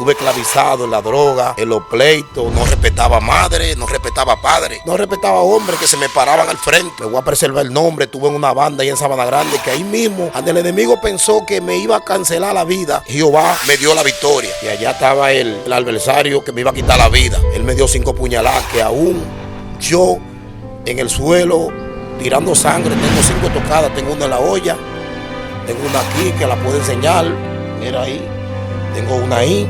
Estuve esclavizado en la droga, en los pleitos, no respetaba madre, no respetaba padre, no respetaba hombres que se me paraban al frente. Me voy a preservar el nombre, estuve en una banda ahí en Sabana Grande que ahí mismo, donde el enemigo pensó que me iba a cancelar la vida, Jehová me dio la victoria. Y allá estaba el adversario que me iba a quitar la vida. Él me dio 5 puñaladas que aún yo en el suelo tirando sangre, tengo 5 tocadas, tengo una en la olla, tengo una aquí que la puedo enseñar, mira ahí, tengo una ahí.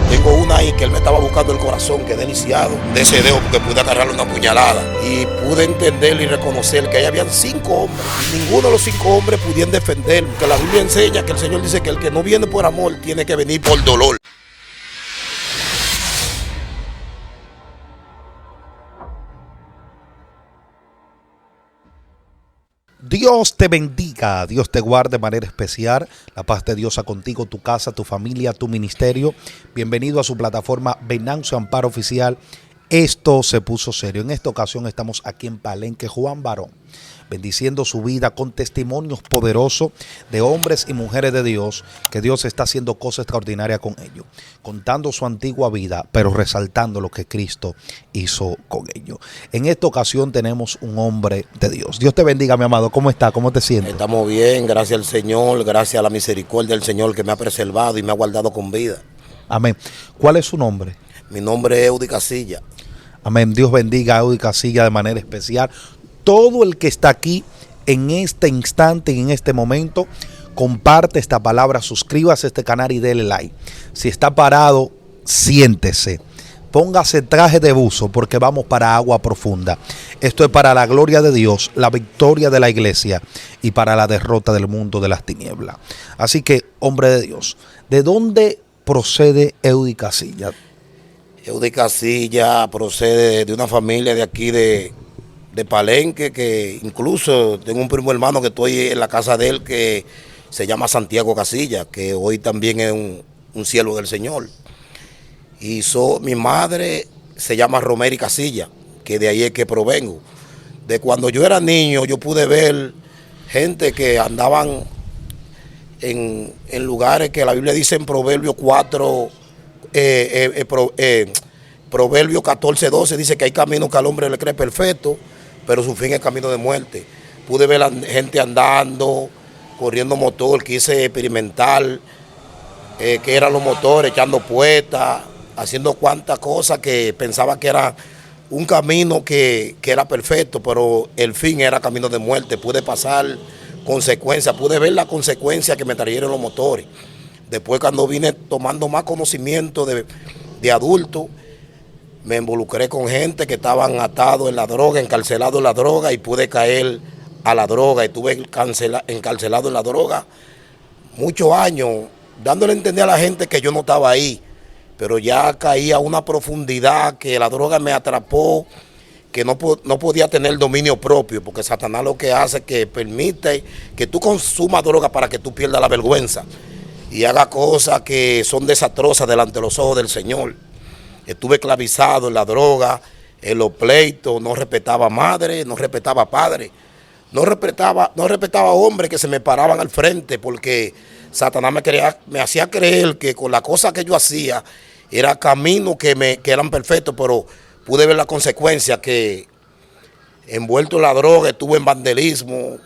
Tengo una ahí que él me estaba buscando el corazón, quedé lisiado de ese dedo porque pude agarrarle una puñalada. Y pude entender y reconocer que ahí habían 5 hombres. Y ninguno de los 5 hombres pudieron defenderme. Que la Biblia enseña que el Señor dice que el que no viene por amor tiene que venir por dolor. Dios te bendiga, Dios te guarde de manera especial. La paz de Dios a contigo, tu casa, tu familia, tu ministerio. Bienvenido a su plataforma Venancio Amparo Oficial. Esto se puso serio. En esta ocasión estamos aquí en Palenque, Juan Barón, bendiciendo su vida con testimonios poderosos de hombres y mujeres de Dios, que Dios está haciendo cosas extraordinarias con ellos, contando su antigua vida, pero resaltando lo que Cristo hizo con ellos. En esta ocasión tenemos un hombre de Dios. Dios te bendiga, mi amado. ¿Cómo está? ¿Cómo te sientes? Estamos bien, gracias al Señor, gracias a la misericordia del Señor que me ha preservado y me ha guardado con vida. Amén. ¿Cuál es su nombre? Mi nombre es Eudy Casilla. Amén. Dios bendiga a Eudy Casilla de manera especial. Todo el que está aquí en este instante y en este momento, comparte esta palabra, suscríbase a este canal y dele like. Si está parado, siéntese. Póngase traje de buzo porque vamos para agua profunda. Esto es para la gloria de Dios, la victoria de la iglesia y para la derrota del mundo de las tinieblas. Así que, hombre de Dios, ¿de dónde procede Eudy Casilla? Eudy Casilla procede de una familia de aquí de Palenque, que incluso tengo un primo hermano que estoy en la casa de él que se llama Santiago Casilla, que hoy también es un siervo del Señor. Y mi madre se llama Romeri Casilla, que de ahí es que provengo. De cuando yo era niño yo pude ver gente que andaban en lugares que la Biblia dice en Proverbios 4, Proverbios 14:12 dice que hay caminos que al hombre le cree perfecto, pero su fin es camino de muerte. Pude ver a la gente andando, corriendo motor, quise experimentar qué eran los motores, echando puestas, haciendo cuantas cosas que pensaba que era un camino que era perfecto, pero el fin era camino de muerte. Pude pasar consecuencias, pude ver las consecuencias que me trajeron los motores. Después, cuando vine tomando más conocimiento de adulto, me involucré con gente que estaban atados en la droga, encarcelados en la droga, y pude caer a la droga. Estuve encarcelado en la droga muchos años, dándole a entender a la gente que yo no estaba ahí, pero ya caí a una profundidad que la droga me atrapó, que no podía tener dominio propio, porque Satanás lo que hace es que permite que tú consumas droga para que tú pierdas la vergüenza y haga cosas que son desastrosas delante de los ojos del Señor. Estuve esclavizado en la droga, en los pleitos, no respetaba madre, no respetaba padre, no respetaba hombres que se me paraban al frente, porque Satanás me hacía creer que con la cosa que yo hacía era camino que eran perfectos, pero pude ver las consecuencias, que envuelto en la droga, estuve en vandelismo.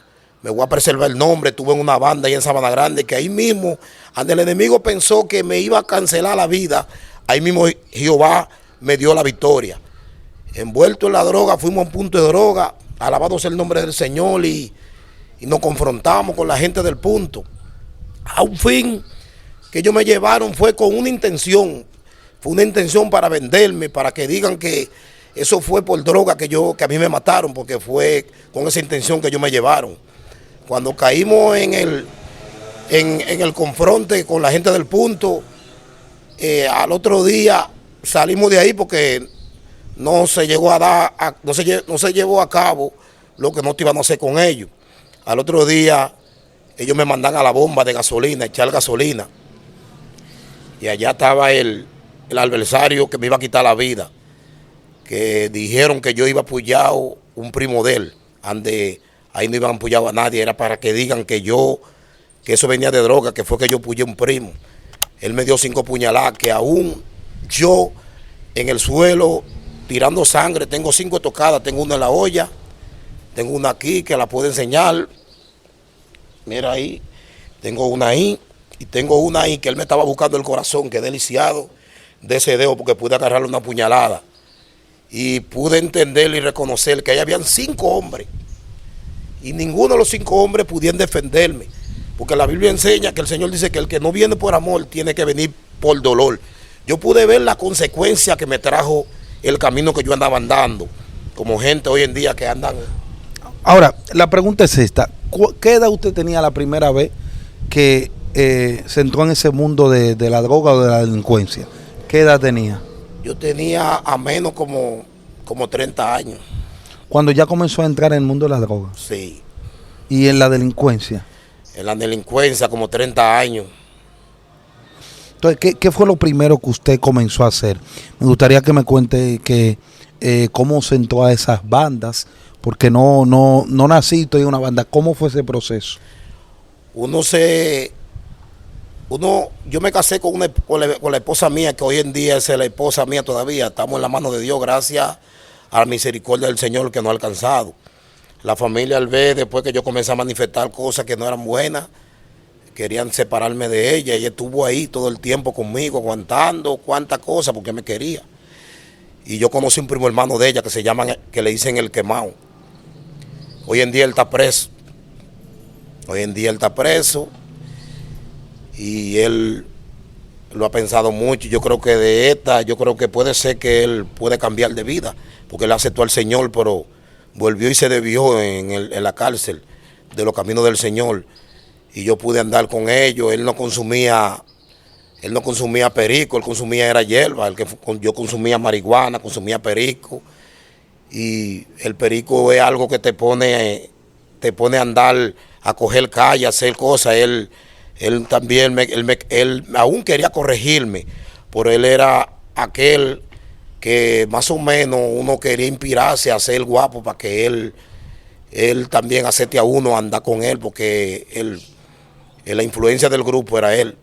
Me voy a preservar el nombre, estuve en una banda ahí en Sabana Grande, que ahí mismo, donde el enemigo pensó que me iba a cancelar la vida, ahí mismo Jehová me dio la victoria. Envuelto en la droga, fuimos a un punto de droga, alabado sea el nombre del Señor, y nos confrontamos con la gente del punto. A un fin que ellos me llevaron fue con una intención, fue una intención para venderme, para que digan que eso fue por droga que a mí me mataron, porque fue con esa intención que ellos me llevaron. Cuando caímos en el confronte con la gente del punto, al otro día salimos de ahí porque no se llevó a cabo lo que no iban a hacer con ellos. Al otro día ellos me mandan a la bomba de gasolina, echar gasolina. Y allá estaba el adversario que me iba a quitar la vida, que dijeron que yo iba apoyado un primo de él, donde ahí no iban apoyado a nadie, era para que digan que eso venía de droga, que fue que yo apoyé un primo. Él me dio 5 puñaladas que aún yo en el suelo tirando sangre, tengo 5 tocadas, tengo una en la olla, tengo una aquí que la puedo enseñar. Mira ahí, tengo una ahí y tengo una ahí que él me estaba buscando el corazón, quedé lisiado de ese dedo porque pude agarrarle una puñalada. Y pude entender y reconocer que ahí habían 5 hombres y ninguno de los 5 hombres pudieron defenderme, porque la Biblia enseña que el Señor dice que el que no viene por amor tiene que venir por dolor. Yo pude ver la consecuencia que me trajo el camino que yo andaba andando, como gente hoy en día que andan. Ahora, la pregunta es esta: ¿qué edad usted tenía la primera vez que se entró en ese mundo de la droga o de la delincuencia? ¿Qué edad tenía? Yo tenía a menos como 30 años. Cuando ya comenzó a entrar en el mundo de la droga. Sí. ¿Y en la delincuencia? En la delincuencia como 30 años. Entonces, ¿qué fue lo primero que usted comenzó a hacer? Me gustaría que me cuente cómo se entró a esas bandas, porque no nací, estoy en una banda. ¿Cómo fue ese proceso? Yo me casé con la esposa mía, que hoy en día es la esposa mía todavía. Estamos en la mano de Dios, gracias a la misericordia del Señor que nos ha alcanzado. La familia, al ver después que yo comencé a manifestar cosas que no eran buenas, querían separarme de ella. Ella estuvo ahí todo el tiempo conmigo, aguantando cuantas cosas porque me quería. Y yo conocí un primo hermano de ella que le dicen el quemado. Hoy en día él está preso. Y él lo ha pensado mucho. Yo creo que yo creo que puede ser que él puede cambiar de vida, porque él aceptó al Señor, pero volvió y se desvió en la cárcel de los caminos del Señor. Y yo pude andar con ellos. Él no consumía perico, él consumía era hierba. Yo consumía marihuana, consumía perico. Y el perico es algo que te pone a andar, a coger calle, a hacer cosas. Él también, él aún quería corregirme, pero él era aquel que más o menos uno quería inspirarse a ser guapo para que él también acepte a uno a andar con él, porque la influencia del grupo era él.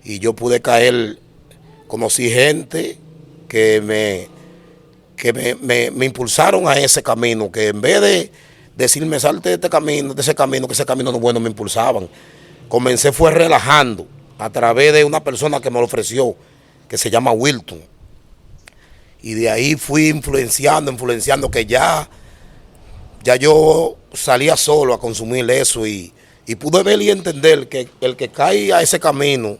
Y yo pude caer, conocí gente que me impulsaron a ese camino, que en vez de decirme salte de ese camino, que ese camino no es bueno, me impulsaban. Comencé fue relajando a través de una persona que me lo ofreció, que se llama Wilton. Y de ahí fui influenciando, que ya yo salía solo a consumir eso y pude ver y entender que el que cae a ese camino,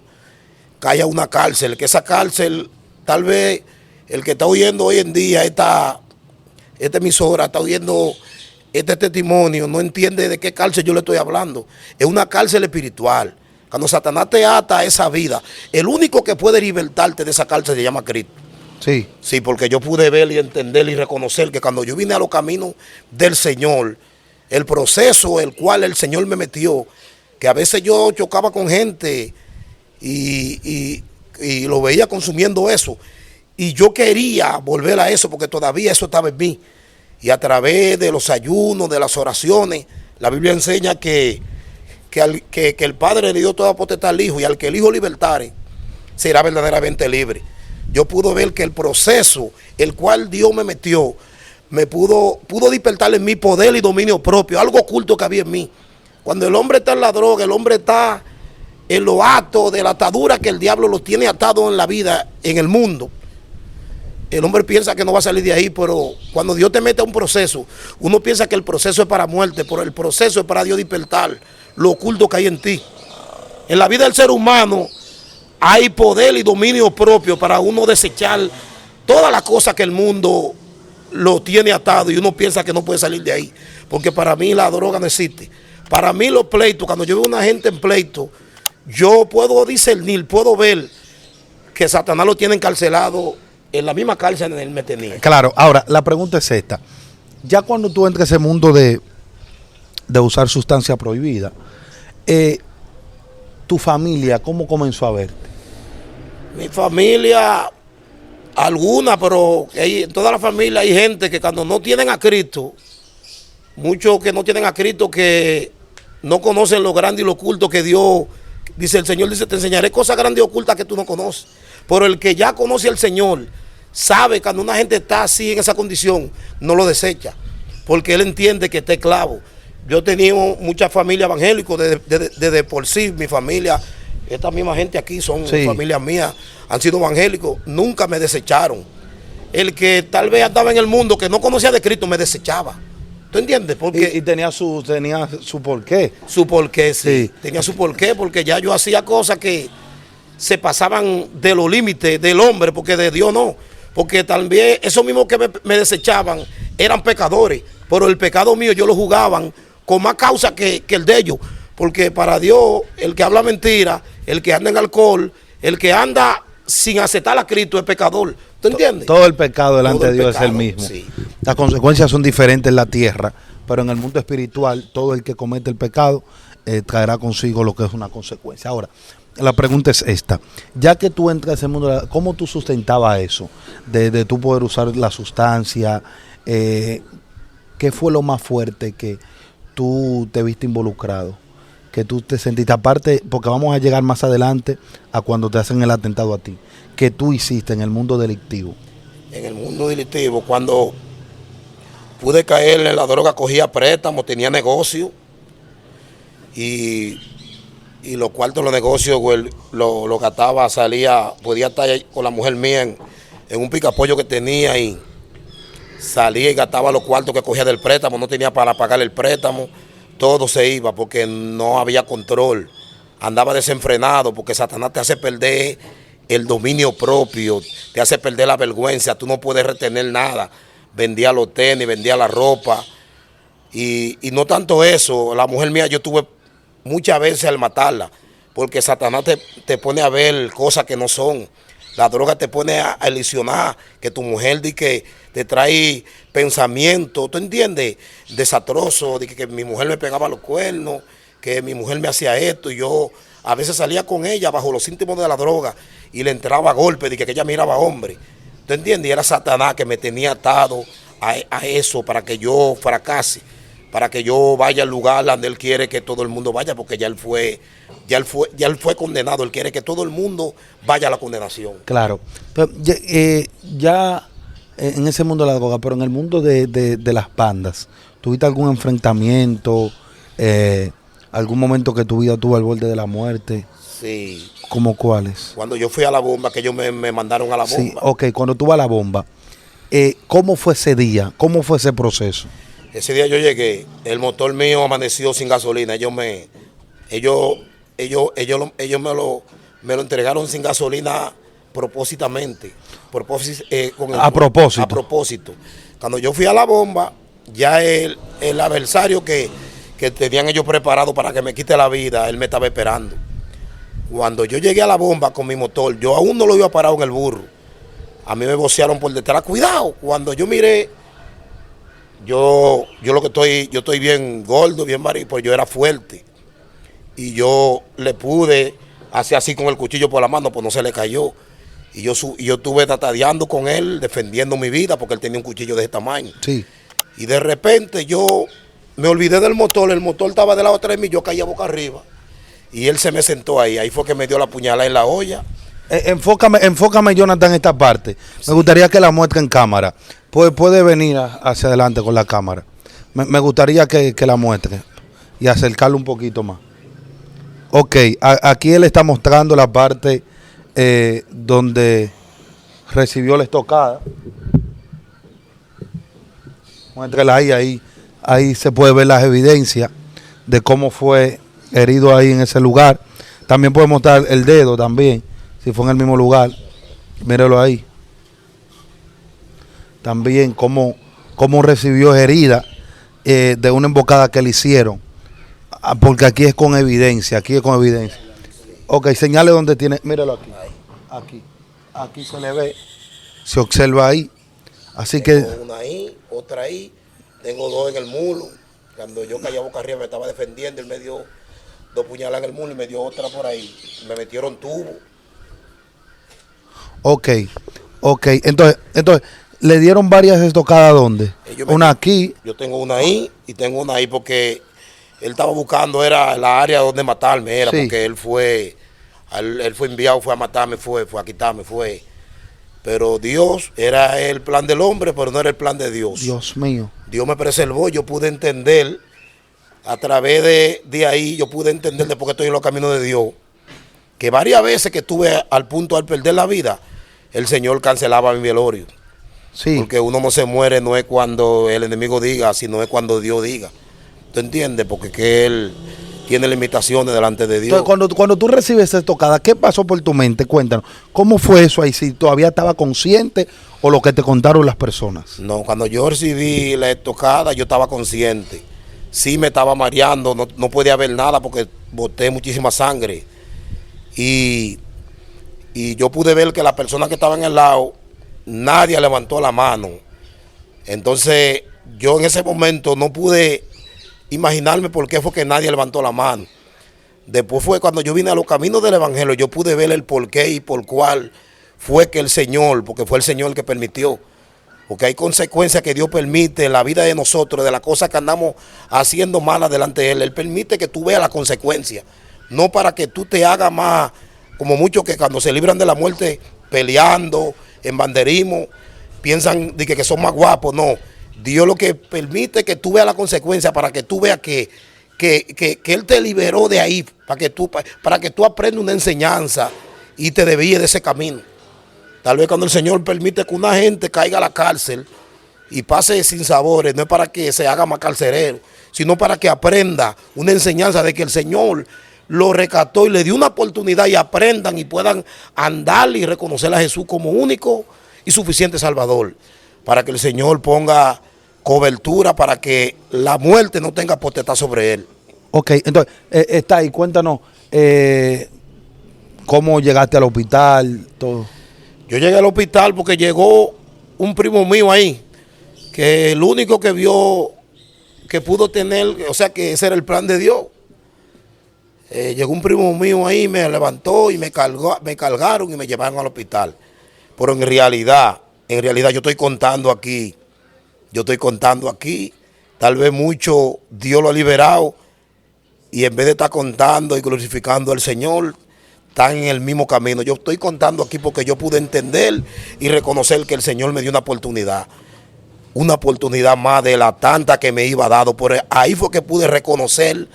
cae a una cárcel, que esa cárcel, tal vez el que está oyendo hoy en día esta emisora, está oyendo este testimonio, no entiende de qué cárcel yo le estoy hablando. Es una cárcel espiritual. Cuando Satanás te ata a esa vida, el único que puede libertarte de esa cárcel se llama Cristo. Sí. Sí, porque yo pude ver y entender y reconocer que cuando yo vine a los caminos del Señor, el proceso el cual el Señor me metió, que a veces yo chocaba con gente y lo veía consumiendo eso, y yo quería volver a eso porque todavía eso estaba en mí. Y a través de los ayunos, de las oraciones, la Biblia enseña que el Padre le dio toda potestad al Hijo, y al que el Hijo libertare, será verdaderamente libre. Yo pude ver que el proceso, el cual Dios me metió, me pudo despertar en mí poder y dominio propio, algo oculto que había en mí. Cuando el hombre está en la droga, el hombre está en los actos de la atadura que el diablo lo tiene atado en la vida, en el mundo. El hombre piensa que no va a salir de ahí, pero cuando Dios te mete a un proceso, uno piensa que el proceso es para muerte, pero el proceso es para Dios despertar lo oculto que hay en ti. En la vida del ser humano hay poder y dominio propio para uno desechar todas las cosas que el mundo lo tiene atado, y uno piensa que no puede salir de ahí, porque para mí la droga no existe. Para mí los pleitos, cuando yo veo una gente en pleito, yo puedo discernir, puedo ver que Satanás lo tiene encarcelado en la misma cárcel en él me tenía. Claro, ahora la pregunta es esta: ya cuando tú entras a ese mundo de usar sustancia prohibida, tu familia, ¿cómo comenzó a verte? Mi familia, alguna, pero en toda la familia hay gente que cuando no tienen a Cristo, muchos que no tienen a Cristo, que no conocen lo grande y lo oculto que Dios Dice el Señor, dice, te enseñaré cosas grandes y ocultas que tú no conoces. Pero el que ya conoce al Señor sabe que cuando una gente está así en esa condición, no lo desecha, porque él entiende que está esclavo. Yo he tenido mucha familia evangélica desde por sí, mi familia, esta misma gente aquí son familias mías, han sido evangélicos, nunca me desecharon. El que tal vez andaba en el mundo, que no conocía de Cristo, me desechaba. ¿Tú entiendes? Porque y tenía su porqué. Su porqué, sí. Tenía su porqué, porque ya yo hacía cosas que se pasaban de los límites del hombre, porque de Dios no. Porque también esos mismos que me desechaban eran pecadores, pero el pecado mío yo lo jugaban con más causa que el de ellos. Porque para Dios, el que habla mentira, el que anda en alcohol, el que anda sin aceptar a Cristo es pecador. ¿Tú entiendes? Todo el pecado delante de Dios es el mismo. Sí. Las consecuencias son diferentes en la tierra, pero en el mundo espiritual, todo el que comete el pecado traerá consigo lo que es una consecuencia. Ahora, la pregunta es esta. Ya que tú entras en el mundo, ¿cómo tú sustentabas eso? De tú poder usar la sustancia. ¿Qué fue lo más fuerte que tú te viste involucrado? Que tú te sentiste, aparte, porque vamos a llegar más adelante a cuando te hacen el atentado a ti, que tú hiciste en el mundo delictivo. En el mundo delictivo, cuando pude caer en la droga, cogía préstamos, tenía negocio y los cuartos de los negocios lo gastaba, salía, podía estar con la mujer mía en un picapollo que tenía y salía y gastaba los cuartos que cogía del préstamo, no tenía para pagar el préstamo. Todo se iba porque no había control. Andaba desenfrenado porque Satanás te hace perder el dominio propio, te hace perder la vergüenza, tú no puedes retener nada. Vendía los tenis, vendía la ropa. Y no tanto eso, la mujer mía yo tuve muchas veces al matarla, porque Satanás te pone a ver cosas que no son. La droga te pone a ilusionar, que tu mujer di que te trae pensamientos, ¿tú entiendes? Desastrosos, de que mi mujer me pegaba los cuernos, que mi mujer me hacía esto, y yo a veces salía con ella bajo los síntomas de la droga y le entraba a golpe, de que ella miraba hombre. ¿Tú entiendes? Y era Satanás que me tenía atado a eso para que yo fracase, para que yo vaya al lugar donde él quiere que todo el mundo vaya, porque ya él fue condenado, él quiere que todo el mundo vaya a la condenación. Claro, pero ya en ese mundo de la droga, pero en el mundo de las bandas, ¿tuviste algún enfrentamiento, algún momento que tu vida tuvo al borde de la muerte? Sí. ¿Cómo cuáles? Cuando yo fui a la bomba, que ellos me mandaron a la bomba. Sí, ok, cuando tú vas a la bomba, ¿cómo fue ese día? ¿Cómo fue ese proceso? Ese día yo llegué, el motor mío amaneció sin gasolina, ellos me lo entregaron sin gasolina propósitamente. A propósito. Cuando yo fui a la bomba, ya el adversario que tenían ellos preparado para que me quite la vida, él me estaba esperando. Cuando yo llegué a la bomba con mi motor, yo aún no lo iba parado en el burro. A mí me vocearon por detrás, cuidado. Cuando yo miré, yo estoy bien gordo, bien marido, pues yo era fuerte. Y yo le pude hacer así con el cuchillo por la mano, pues no se le cayó. Y yo estuve tatadeando con él, defendiendo mi vida, porque él tenía un cuchillo de ese tamaño. Sí. Y de repente yo me olvidé del motor, el motor estaba del lado atrás de mí, yo caía boca arriba. Y él se me sentó ahí fue que me dio la puñalada en la olla. Enfócame, Jonathan, esta parte. Sí. Me gustaría que la muestre en cámara. Puede venir hacia adelante con la cámara. Me gustaría que la muestre y acercarlo un poquito más. Ok, aquí él está mostrando la parte donde recibió la estocada. Muéstrela ahí se puede ver las evidencias de cómo fue herido ahí en ese lugar. También puede mostrar el dedo también, si fue en el mismo lugar. Mírelo ahí. También cómo recibió herida de una embocada que le hicieron. Porque aquí es con evidencia, Ok, señale donde tiene, míralo aquí se le ve, se observa ahí. Así tengo que una ahí, otra ahí, tengo dos en el mulo. Cuando yo caía boca arriba me estaba defendiendo, él me dio 2 puñaladas en el mulo y me dio otra por ahí. Me metieron tubo. Ok. Entonces, ¿le dieron varias estocadas dónde? Una aquí. Yo tengo una ahí y tengo una ahí porque él estaba buscando, era la área donde matarme, era Sí. porque él fue enviado, fue a matarme, fue a quitarme, fue. Pero Dios era el plan del hombre, pero no era el plan de Dios. Dios mío. Dios me preservó, yo pude entender, a través de ahí, yo pude entender después que estoy en los caminos de Dios, que varias veces que estuve al punto al perder la vida, el Señor cancelaba mi velorio. Sí. Porque uno no se muere, no es cuando el enemigo diga, sino es cuando Dios diga. ¿Tú entiendes? Porque que Él tiene limitaciones delante de Dios. Entonces, cuando tú recibes esa tocada, ¿qué pasó por tu mente? Cuéntanos. ¿Cómo fue eso ahí? ¿Si todavía estaba consciente o lo que te contaron las personas? No, cuando yo recibí la estocada, yo estaba consciente. Sí me estaba mareando, no podía ver nada porque boté muchísima sangre. Y yo pude ver que la persona que estaba en el lado, nadie levantó la mano. Entonces, yo en ese momento no pude imaginarme por qué fue que nadie levantó la mano. Después fue cuando yo vine a los caminos del Evangelio, yo pude ver el por qué y por cuál fue que el Señor, porque fue el Señor que permitió. Porque hay consecuencias que Dios permite en la vida de nosotros, de las cosas que andamos haciendo malas delante de Él. Él permite que tú veas las consecuencias, no para que tú te hagas más, como muchos que cuando se libran de la muerte peleando, en banderismo, piensan de que son más guapos. No, Dios lo que permite es que tú veas las consecuencias para que tú veas que Él te liberó de ahí, para que tú aprendas una enseñanza y te desvíes de ese camino. Tal vez cuando el Señor permite que una gente caiga a la cárcel y pase sin sabores, no es para que se haga más carcelero, sino para que aprenda una enseñanza de que el Señor lo rescató y le dio una oportunidad y aprendan y puedan andar y reconocer a Jesús como único y suficiente Salvador. Para que el Señor ponga cobertura para que la muerte no tenga potestad sobre él. Ok, entonces, está ahí, cuéntanos cómo llegaste al hospital, todo. Yo llegué al hospital porque llegó un primo mío ahí, que el único que vio que pudo tener, o sea que ese era el plan de Dios. Llegó un primo mío ahí, me levantó y me cargaron y me llevaron al hospital. Pero en realidad yo estoy contando aquí, tal vez mucho Dios lo ha liberado y en vez de estar contando y glorificando al Señor, están en el mismo camino. Yo estoy contando aquí porque yo pude entender y reconocer que el Señor me dio una oportunidad más de la tanta que me iba dado. Por ahí fue que pude reconocer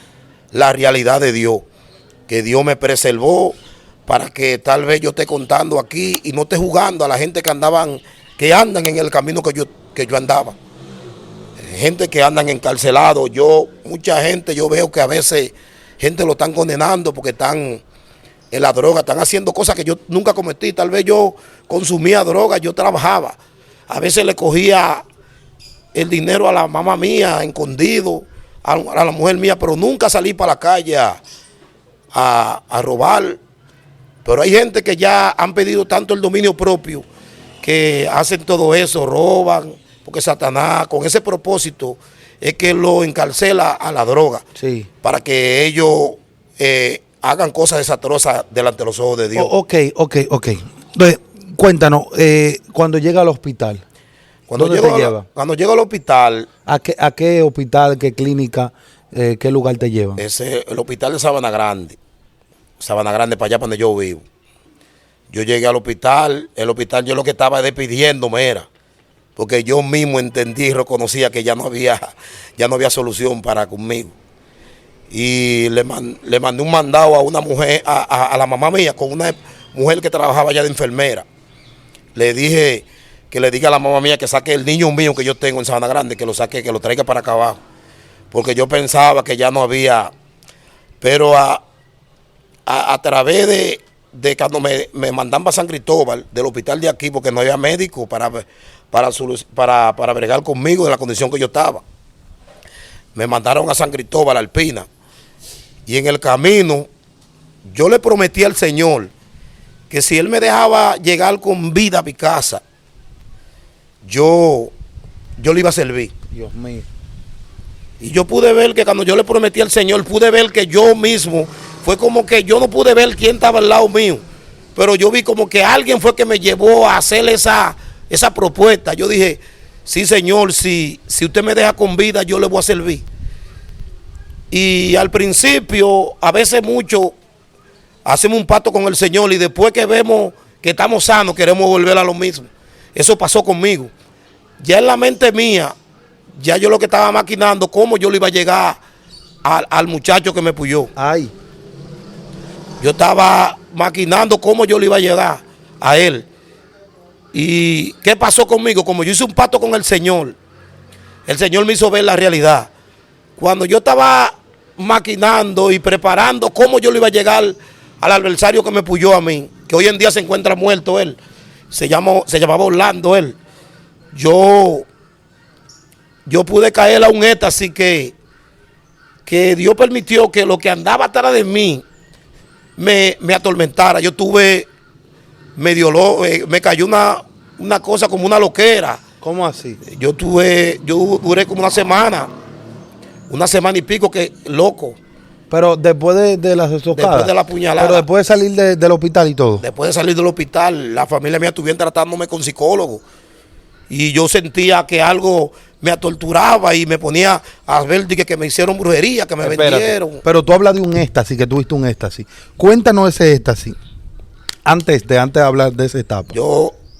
la realidad de Dios, que Dios me preservó para que tal vez yo esté contando aquí y no esté jugando a la gente que andan en el camino que yo andaba. Gente que andan encarcelados. Mucha gente, yo veo que a veces gente lo están condenando porque están en la droga, están haciendo cosas que yo nunca cometí. Tal vez yo consumía droga, yo trabajaba. A veces le cogía el dinero a la mamá mía, escondido, a la mujer mía, pero nunca salí para la calle a robar. Pero hay gente que ya han pedido tanto el dominio propio que hacen todo eso, roban, porque Satanás con ese propósito es que lo encarcela a la droga, Sí. para que ellos hagan cosas desastrosas delante de los ojos de Dios. Ok. Entonces, cuéntanos, cuando llega al hospital, ¿dónde te lleva? Cuando llego al hospital, ¿A qué hospital, qué clínica, qué lugar te llevan? el hospital de Sabana Grande, para allá donde yo vivo. Yo llegué al hospital, yo lo que estaba despidiéndome era, porque yo mismo entendí y reconocía que ya no había solución para conmigo. Y le mandé un mandado a una mujer, a la mamá mía, con una mujer que trabajaba allá de enfermera. Le dije que le diga a la mamá mía que saque el niño mío que yo tengo en Sabana Grande, que lo saque, que lo traiga para acá abajo. Porque yo pensaba que ya no había. Pero a través de cuando me mandan para San Cristóbal, del hospital de aquí, porque no había médico para bregar conmigo en la condición que yo estaba. Me mandaron a San Cristóbal, Alpina. Y en el camino, yo le prometí al Señor que si Él me dejaba llegar con vida a mi casa, yo le iba a servir. Dios mío. Y yo pude ver que cuando yo le prometí al Señor, pude ver que yo mismo, fue como que yo no pude ver quién estaba al lado mío, pero yo vi como que alguien fue que me llevó a hacer esa propuesta. Yo dije, sí Señor, si usted me deja con vida, yo le voy a servir. Y al principio, a veces mucho, hacemos un pacto con el Señor y después que vemos que estamos sanos, queremos volver a lo mismo. Eso pasó conmigo. Ya en la mente mía, ya yo lo que estaba maquinando, cómo yo le iba a llegar al muchacho que me puyó. Ay. Yo estaba maquinando cómo yo le iba a llegar a él. ¿Y qué pasó conmigo? Como yo hice un pacto con el Señor me hizo ver la realidad. Cuando yo estaba maquinando y preparando cómo yo le iba a llegar al adversario que me puyó a mí, que hoy en día se encuentra muerto él, se llamaba Orlando él, yo pude caer a un éxtasis que Dios permitió que lo que andaba atrás de mí me atormentara. Yo tuve me cayó una cosa como una loquera. ¿Cómo así? Yo duré como una semana y pico que loco. Pero después de las estocadas. Después de la puñalada. Pero después de salir del hospital y todo. Después de salir del hospital, la familia mía estuvieron tratándome con psicólogo. Y yo sentía que algo me torturaba y me ponía a ver que me hicieron brujería, que me vendieron. Pero tú hablas de un éxtasis, que tuviste un éxtasis. Cuéntanos ese éxtasis. Antes de hablar de esa etapa.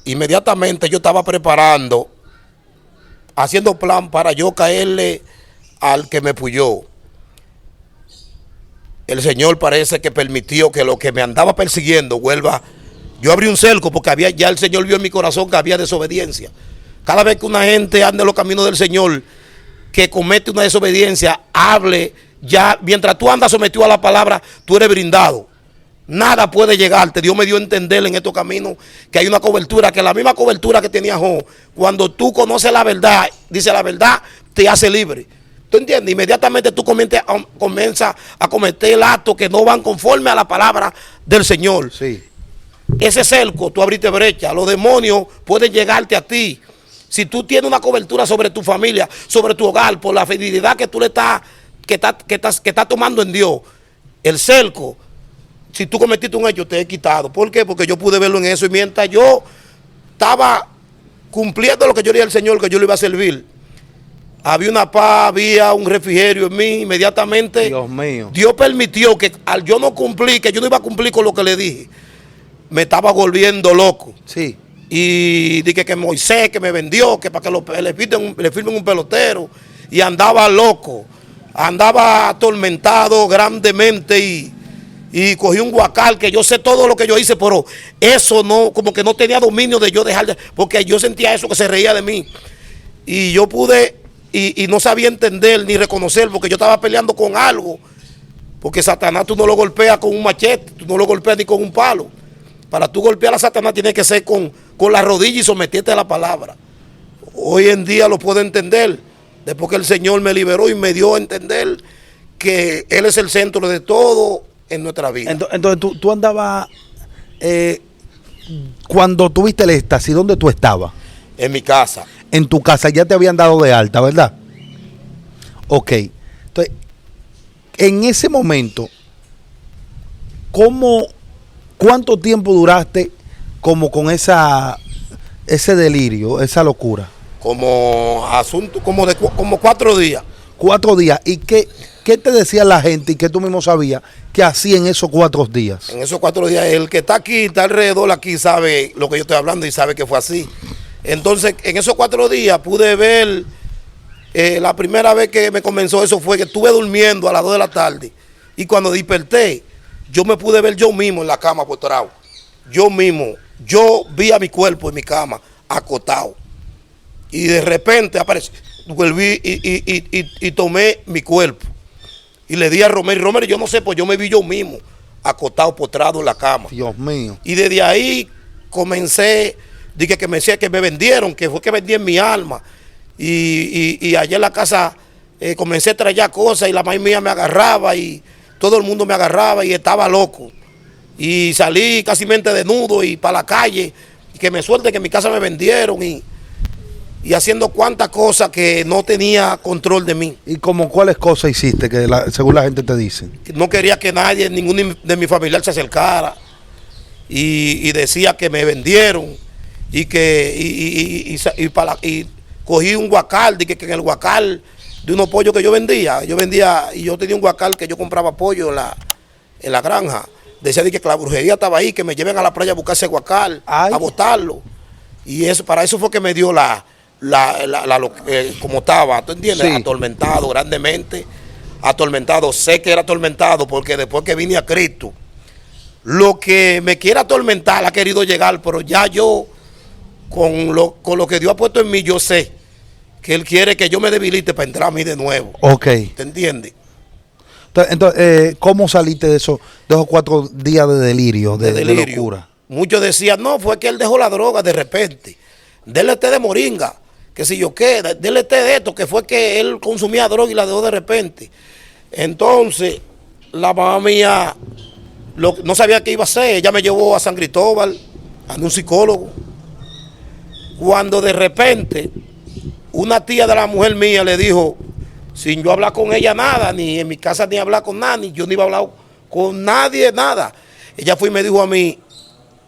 Inmediatamente yo estaba preparando, haciendo plan para yo caerle al que me puyó. El Señor parece que permitió que lo que me andaba persiguiendo vuelva. Yo abrí un cerco porque ya el Señor vio en mi corazón que había desobediencia. Cada vez que una gente anda en los caminos del Señor, que comete una desobediencia, hable, ya mientras tú andas sometido a la palabra, tú eres brindado. Nada puede llegarte. Dios me dio a entender en estos caminos que hay una cobertura, que la misma cobertura que tenía Job, cuando tú conoces la verdad, dice la verdad, te hace libre. ¿Tú entiendes? Inmediatamente tú comienzas a cometer actos que no van conforme a la palabra del Señor. Sí. Ese cerco, tú abriste brecha. Los demonios pueden llegarte a ti. Si tú tienes una cobertura sobre tu familia, sobre tu hogar, por la fidelidad que tú le estás tomando en Dios, el cerco, si tú cometiste un hecho, te he quitado. ¿Por qué? Porque yo pude verlo en eso. Y mientras yo estaba cumpliendo lo que yo le dije al Señor, que yo le iba a servir, había una paz, había un refrigerio en mí. Inmediatamente, Dios mío, Dios permitió que al yo no cumplir, que yo no iba a cumplir con lo que le dije, me estaba volviendo loco. sí. Y dije que Moisés, que me vendió, que para que le firmen un pelotero. Y andaba loco, andaba atormentado grandemente y cogí un guacal, que yo sé todo lo que yo hice, pero eso no, como que no tenía dominio de yo dejar porque yo sentía eso que se reía de mí. Y yo pude, y no sabía entender ni reconocer, porque yo estaba peleando con algo. Porque Satanás tú no lo golpeas con un machete, tú no lo golpeas ni con un palo. Para tú golpear a Satanás tiene que ser con la rodilla y someterte a la palabra. Hoy en día lo puedo entender, después que el Señor me liberó y me dio a entender que Él es el centro de todo en nuestra vida. Entonces tú andabas, cuando tuviste el éxtasis, ¿dónde tú estabas? En mi casa. En tu casa, ya te habían dado de alta, ¿verdad? Ok. Entonces, en ese momento, ¿cuánto tiempo duraste como con ese delirio, esa locura? Como 4 días. 4 días. ¿Y qué te decía la gente y qué tú mismo sabías que hacía en esos 4 días? En esos 4 días, el que está aquí, está alrededor aquí, sabe lo que yo estoy hablando y sabe que fue así. Entonces, en esos 4 días pude ver, la primera vez que me comenzó eso fue que estuve durmiendo a las 2 de la tarde. Y cuando desperté, yo me pude ver yo mismo en la cama postrado. Yo mismo, yo vi a mi cuerpo en mi cama, acostado. Y de repente apareció, volví y tomé mi cuerpo. Y le di a Romero, yo no sé, pues yo me vi yo mismo, acostado, postrado en la cama. Dios mío. Y desde ahí comencé, dije que me decía que me vendieron, que fue que vendí en mi alma. Y allá en la casa comencé a traer cosas y la mamá mía me agarraba y todo el mundo me agarraba y estaba loco. Y salí casi desnudo y para la calle, y que me suelte que en mi casa me vendieron y haciendo cuantas cosas que no tenía control de mí. ¿Y como cuáles cosas hiciste que según la gente te dice? No quería que nadie, ninguno de mis familiares se acercara y decía que me vendieron y cogí un guacal, dije que en el guacal de unos pollos que yo vendía. Y yo tenía un guacal que yo compraba pollo en la granja. Decía que la brujería estaba ahí, que me lleven a la playa a buscar ese guacal, Ay. a botarlo. Y eso, para eso fue que me dio como estaba, ¿tú entiendes? Sí. Atormentado grandemente, atormentado. Sé que era atormentado porque después que vine a Cristo, lo que me quiere atormentar ha querido llegar, pero ya yo, con lo que Dios ha puesto en mí, yo sé que Él quiere que yo me debilite para entrar a mí de nuevo. Ok. ¿Te entiendes? Entonces, ¿cómo saliste de esos 4 días de delirio, de locura? Muchos decían, no, fue que él dejó la droga de repente. Dele té de moringa, que si yo qué, dele té de esto, que fue que él consumía droga y la dejó de repente. Entonces, la mamá mía no sabía qué iba a hacer. Ella me llevó a San Cristóbal, a un psicólogo. Cuando de repente, una tía de la mujer mía le dijo, sin yo hablar con ella nada, ni en mi casa ni hablar con nadie, ni yo ni iba a hablar con nadie, nada. Ella fue y me dijo a mí,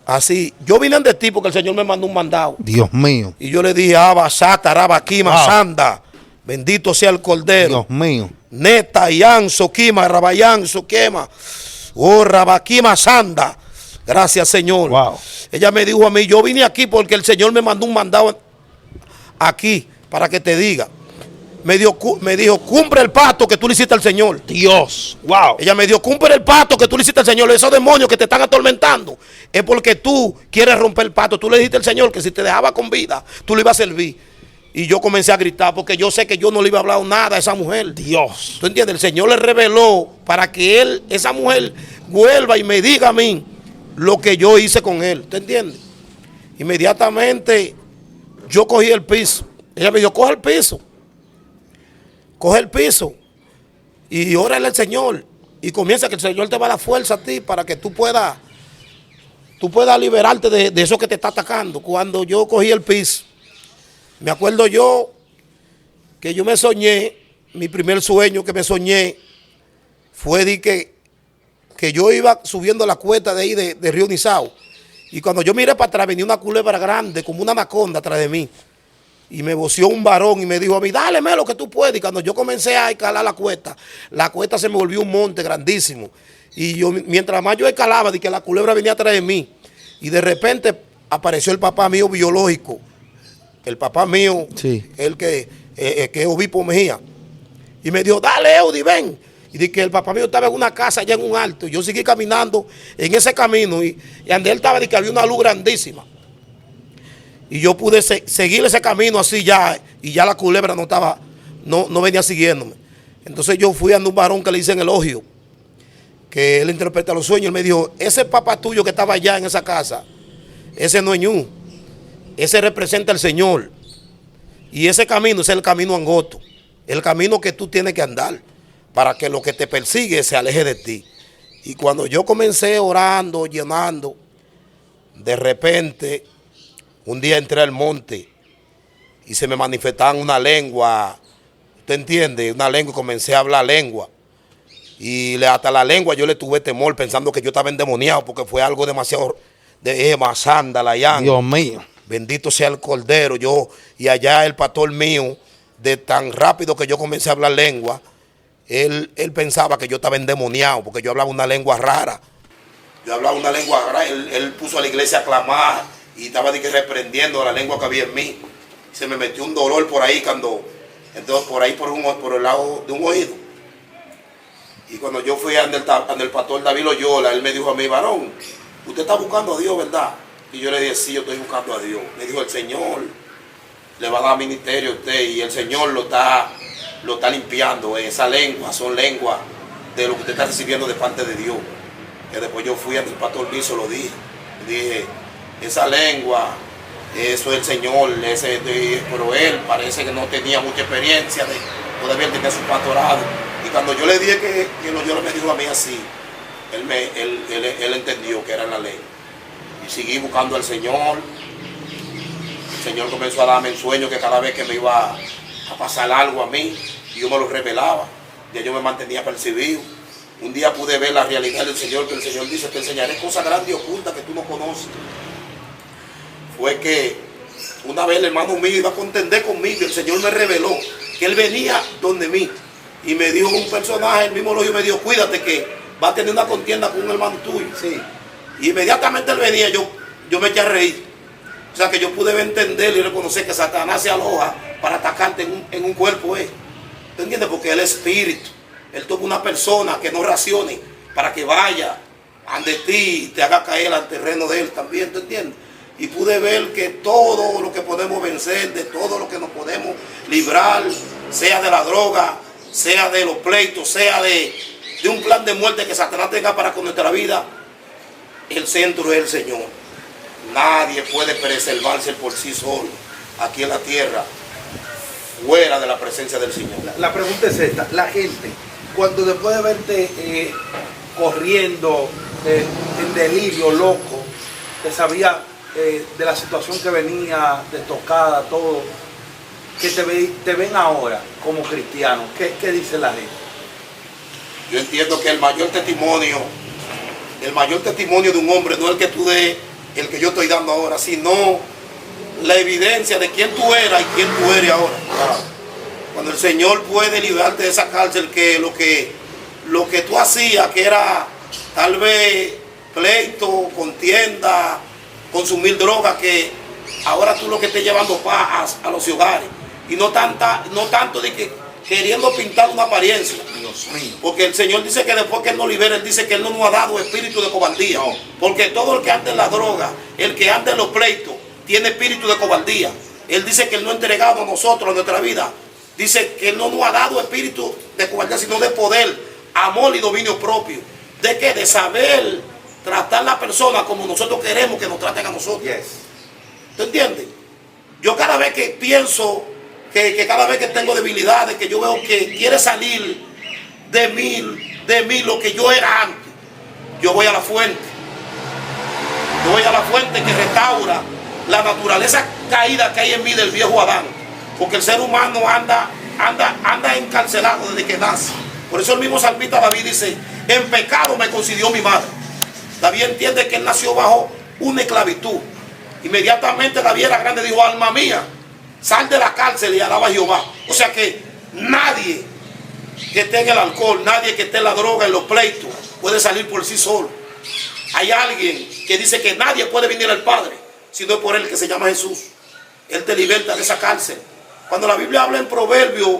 así, yo vine de ti porque el Señor me mandó un mandado. Dios mío. Y yo le dije, Abasata, Rabaquima, Sanda, bendito sea el Cordero. Dios mío. Neta, Yanso, Quima, Rabayanso, Quema, oh, Rabaquima, Sanda. Gracias, Señor. Wow. Ella me dijo a mí, yo vine aquí porque el Señor me mandó un mandado aquí para que te diga. Me dijo, cumple el pacto que tú le hiciste al Señor. Dios. Wow. Ella me dijo, cumple el pacto que tú le hiciste al Señor. Esos demonios que te están atormentando es porque tú quieres romper el pacto. Tú le dijiste al Señor que si te dejaba con vida, tú le ibas a servir. Y yo comencé a gritar porque yo sé que yo no le iba a hablar nada a esa mujer. Dios. ¿Tú entiendes? El Señor le reveló para que esa mujer vuelva y me diga a mí lo que yo hice con él. ¿Tú entiendes? Inmediatamente yo cogí el piso. Ella me dijo, coge el piso. Coge el piso y órale al Señor y comienza que el Señor te va a dar fuerza a ti para que tú puedas liberarte de eso que te está atacando. Cuando yo cogí el piso, me acuerdo yo que yo me soñé, mi primer sueño que me soñé fue de que yo iba subiendo la cuesta de ahí de Río Nizao y cuando yo miré para atrás venía una culebra grande como una anaconda atrás de mí. Y me voció un varón y me dijo a mí, dale lo que tú puedes. Y cuando yo comencé a escalar la cuesta se me volvió un monte grandísimo. Y yo, mientras más yo escalaba, de que la culebra venía atrás de mí. Y de repente apareció el papá mío biológico. El papá mío, sí, el que es obispo Mejía. Y me dijo, dale, Eudi, ven. Y dije que el papá mío estaba en una casa allá en un alto. Y yo seguí caminando en ese camino. Y donde él estaba, de que había una luz grandísima. Y yo pude seguir ese camino así ya, y ya la culebra no venía siguiéndome. Entonces yo fui a un varón que le hice en elogio, que él interpreta los sueños. Él me dijo, ese papá tuyo que estaba allá en esa casa, ese no es ñu, ese representa al Señor. Y ese camino es el camino angosto, el camino que tú tienes que andar, para que lo que te persigue se aleje de ti. Y cuando yo comencé orando, llenando, de repente un día entré al monte y se me manifestaban una lengua, ¿usted entiende? Una lengua y comencé a hablar lengua. Y hasta la lengua yo le tuve temor pensando que yo estaba endemoniado porque fue algo demasiado de Masanda, la llanta. Dios mío. Bendito sea el Cordero. Y allá el pastor mío, de tan rápido que yo comencé a hablar lengua, él pensaba que yo estaba endemoniado porque yo hablaba una lengua rara. Yo hablaba una lengua rara, él puso a la iglesia a clamar. Y estaba reprendiendo la lengua que había en mí. Se me metió un dolor por ahí entonces por ahí por el lado de un oído. Y cuando yo fui ante el pastor David Loyola, él me dijo a mí, varón, usted está buscando a Dios, ¿verdad? Y yo le dije, sí, yo estoy buscando a Dios. Me dijo, el Señor le va a dar ministerio a usted y el Señor lo está limpiando. Esa lengua son lenguas de lo que usted está recibiendo de parte de Dios. Que después yo fui ante el pastor Biso, lo dije. Dije, esa lengua, eso es el Señor, pero él parece que no tenía mucha experiencia, todavía tenía su pastorado. Y cuando yo le dije que Loyola me dijo a mí así, él entendió que era la ley. Y seguí buscando al Señor. El Señor comenzó a darme en sueño que cada vez que me iba a pasar algo a mí, yo me lo revelaba, ya yo me mantenía percibido. Un día pude ver la realidad del Señor, que el Señor dice, te enseñaré cosas grandes y ocultas que tú no conoces. Fue que una vez el hermano mío iba a contender conmigo y el Señor me reveló que él venía donde mí. Y me dijo un personaje, el mismo elogio me dijo, cuídate que va a tener una contienda con un hermano tuyo. Sí. Y inmediatamente él venía, yo me eché a reír. O sea que yo pude entender y reconocer que Satanás se aloja para atacarte en un cuerpo. ¿Te entiendes? Porque él es espíritu. Él toma una persona que no racione para que vaya ante ti y te haga caer al terreno de él también. ¿Te entiendes? Y pude ver que todo lo que podemos vencer, de todo lo que nos podemos librar, sea de la droga, sea de los pleitos, sea de un plan de muerte que Satanás tenga para con nuestra vida, el centro es el Señor. Nadie puede preservarse por sí solo aquí en la tierra, fuera de la presencia del Señor. La pregunta es esta: la gente, cuando después de verte corriendo en delirio, loco, que sabía de la situación que venía, de tocada, todo, que te ven ahora como cristiano, ¿qué dice la gente? Yo entiendo que el mayor testimonio de un hombre no es el que tú des, el que yo estoy dando ahora, sino la evidencia de quién tú eras y quién tú eres ahora. Cuando el Señor puede liberarte de esa cárcel, que lo que tú hacías, que era tal vez pleito, contienda, consumir droga, que ahora tú lo que estés llevando paz a los hogares. Y no tanto de que queriendo pintar una apariencia. Dios mío. Porque el Señor dice que después que Él nos libera, Él dice que Él no nos ha dado espíritu de cobardía. No. Porque todo el que anda en la droga, el que anda en los pleitos, tiene espíritu de cobardía. Él dice que Él no ha entregado a nosotros, a nuestra vida. Dice que Él no nos ha dado espíritu de cobardía, sino de poder, amor y dominio propio. ¿De qué? De saber tratar a la persona como nosotros queremos que nos traten a nosotros. Yes. ¿Te entiendes? Yo cada vez que pienso, que cada vez que tengo debilidades, que yo veo que quiere salir de mí lo que yo era antes, yo voy a la fuente. Yo voy a la fuente que restaura la naturaleza caída que hay en mí del viejo Adán. Porque el ser humano anda encarcelado desde que nace. Por eso el mismo salmista David dice, en pecado me concibió mi madre. David entiende que él nació bajo una esclavitud. Inmediatamente David era grande, dijo, alma mía, sal de la cárcel y alaba a Jehová. O sea que nadie que esté en el alcohol, nadie que esté en la droga, en los pleitos, puede salir por sí solo. Hay alguien que dice que nadie puede venir al Padre, sino por Él, que se llama Jesús. Él te liberta de esa cárcel. Cuando la Biblia habla en Proverbios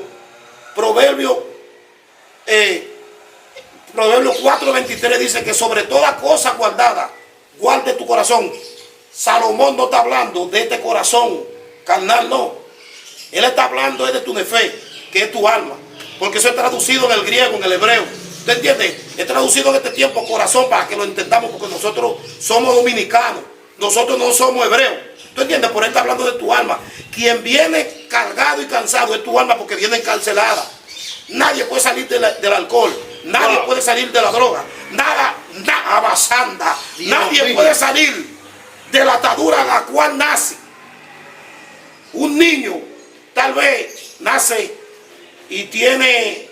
4:23 dice que sobre toda cosa guardada, guarde tu corazón. Salomón no está hablando de este corazón carnal, no. Él está hablando de tu nefé, que es tu alma. Porque eso es traducido en el griego, en el hebreo. ¿Te entiendes? Es traducido en este tiempo corazón para que lo entendamos, porque nosotros somos dominicanos. Nosotros no somos hebreos. ¿Tú entiendes? Por él está hablando de tu alma. Quien viene cargado y cansado es tu alma, porque viene encarcelada. Nadie puede salir del alcohol. Nadie puede salir de la droga. Nada abasanda. Nadie puede salir de la atadura a la cual nace. Un niño tal vez nace y tiene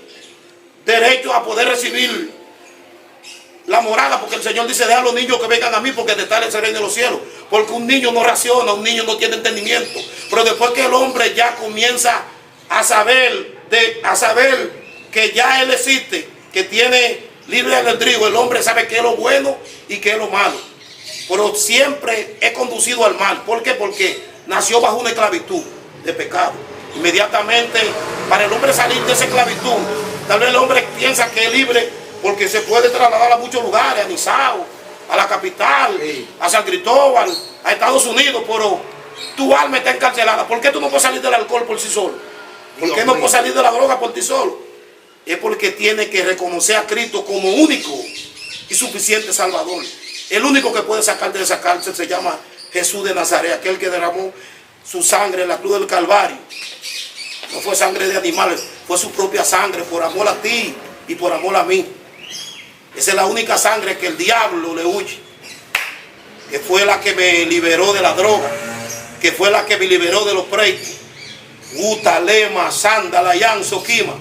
derecho a poder recibir la morada, porque el Señor dice, deja a los niños que vengan a mí, porque de tal es el reino de los cielos. Porque un niño no raciona, un niño no tiene entendimiento. Pero después que el hombre ya comienza a saber que ya él existe, que tiene libre albedrío, el hombre sabe qué es lo bueno y qué es lo malo. Pero siempre es conducido al mal. ¿Por qué? Porque nació bajo una esclavitud de pecado. Inmediatamente, para el hombre salir de esa esclavitud, tal vez el hombre piensa que es libre porque se puede trasladar a muchos lugares, a Nizao, a la capital, a San Cristóbal, a Estados Unidos, pero tu alma está encarcelada. ¿Por qué tú no puedes salir del alcohol por sí solo? ¿Por qué no puedes salir de la droga por ti solo? Es porque tienes que reconocer a Cristo como único y suficiente Salvador. El único que puede sacarte de esa cárcel se llama Jesús de Nazaret, aquel que derramó su sangre en la cruz del Calvario. No fue sangre de animales, fue su propia sangre, por amor a ti y por amor a mí. Esa es la única sangre que el diablo le huye. Que fue la que me liberó de la droga, que fue la que me liberó de los pleitos. Utalema, Sandala, Yanzo, Kima.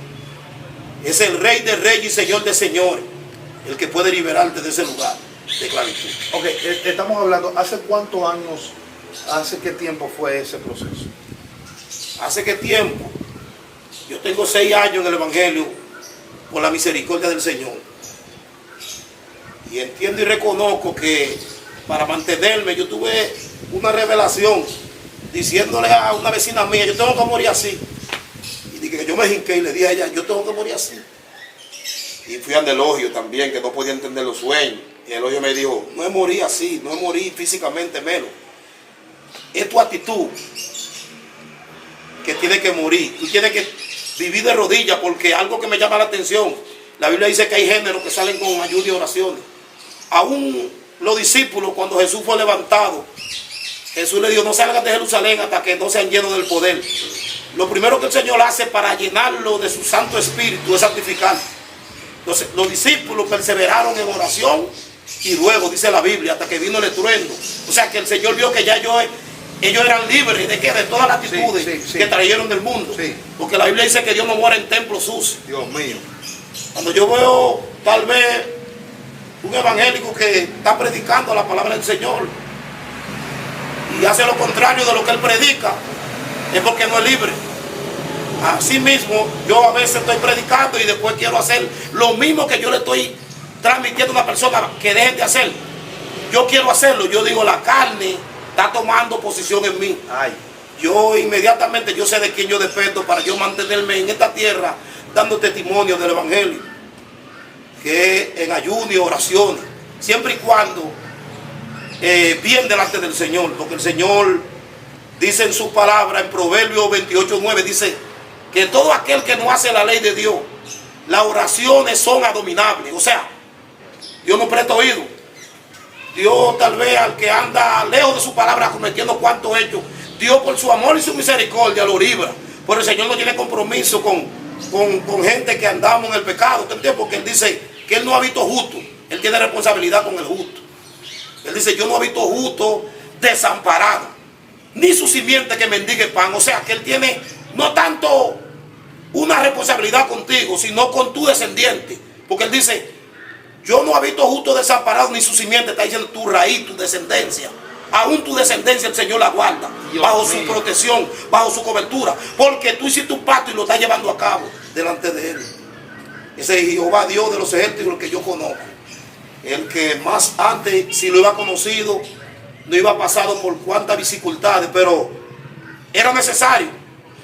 Es el Rey de Reyes y Señor de Señores, el que puede liberarte de ese lugar de esclavitud. Ok, estamos hablando, ¿hace cuántos años, hace qué tiempo fue ese proceso? ¿Hace qué tiempo? Yo tengo 6 años en el Evangelio por la misericordia del Señor. Y entiendo y reconozco que para mantenerme yo tuve una revelación diciéndole a una vecina mía, yo tengo que morir así. Y dije que yo me hinqué y le dije a ella, yo tengo que morir así. Y fui al elogio también, que no podía entender los sueños. Y el elogio me dijo, no es morir así, no es morir físicamente menos. Es tu actitud que tiene que morir. Tú tienes que vivir de rodillas, porque algo que me llama la atención, la Biblia dice que hay géneros que salen con ayuda y oraciones. Aún los discípulos, cuando Jesús fue levantado, Jesús le dijo, no salgan de Jerusalén hasta que no sean llenos del poder. Lo primero que el Señor hace para llenarlo de su Santo Espíritu es santificar. Entonces los discípulos perseveraron en oración y luego, dice la Biblia, hasta que vino el estruendo. O sea que el Señor vio que ya ellos eran libres de ¿qué? De todas las actitudes que trajeron del mundo. Sí. Porque la Biblia dice que Dios no muere en templos sucios. Dios mío. Cuando yo veo tal vez un evangélico que está predicando la palabra del Señor y hace lo contrario de lo que él predica, es porque no es libre. Así mismo, yo a veces estoy predicando y después quiero hacer lo mismo que yo le estoy transmitiendo a una persona que dejen de hacer. Yo quiero hacerlo. Yo digo, la carne está tomando posición en mí. Ay. Yo inmediatamente, yo sé de quién yo dependo para yo mantenerme en esta tierra dando testimonio del evangelio, que en ayuno y oraciones, siempre y cuando bien delante del Señor, porque el Señor dice en su palabra, en Proverbios 28:9, dice que todo aquel que no hace la ley de Dios, las oraciones son abominables. O sea, Dios no presta oído. Dios tal vez al que anda lejos de su palabra cometiendo cuantos hechos, Dios por su amor y su misericordia lo libra. Pero el Señor no tiene compromiso con gente que andamos en el pecado. Porque Él dice que Él no ha visto justo. Él tiene responsabilidad con el justo. Él dice, yo no he visto justo desamparado, ni su simiente que mendigue pan. O sea que Él tiene no tanto una responsabilidad contigo, sino con tu descendiente. Porque Él dice, yo no he visto justo desamparado, ni su simiente. Está diciendo tu raíz, tu descendencia. Aún tu descendencia el Señor la guarda, bajo su protección, bajo su cobertura. Porque tú hiciste un pacto y lo estás llevando a cabo delante de Él. Ese es Jehová Dios de los ejércitos, el que yo conozco. El que más antes, si lo iba conocido, no iba pasado por cuantas dificultades, pero era necesario.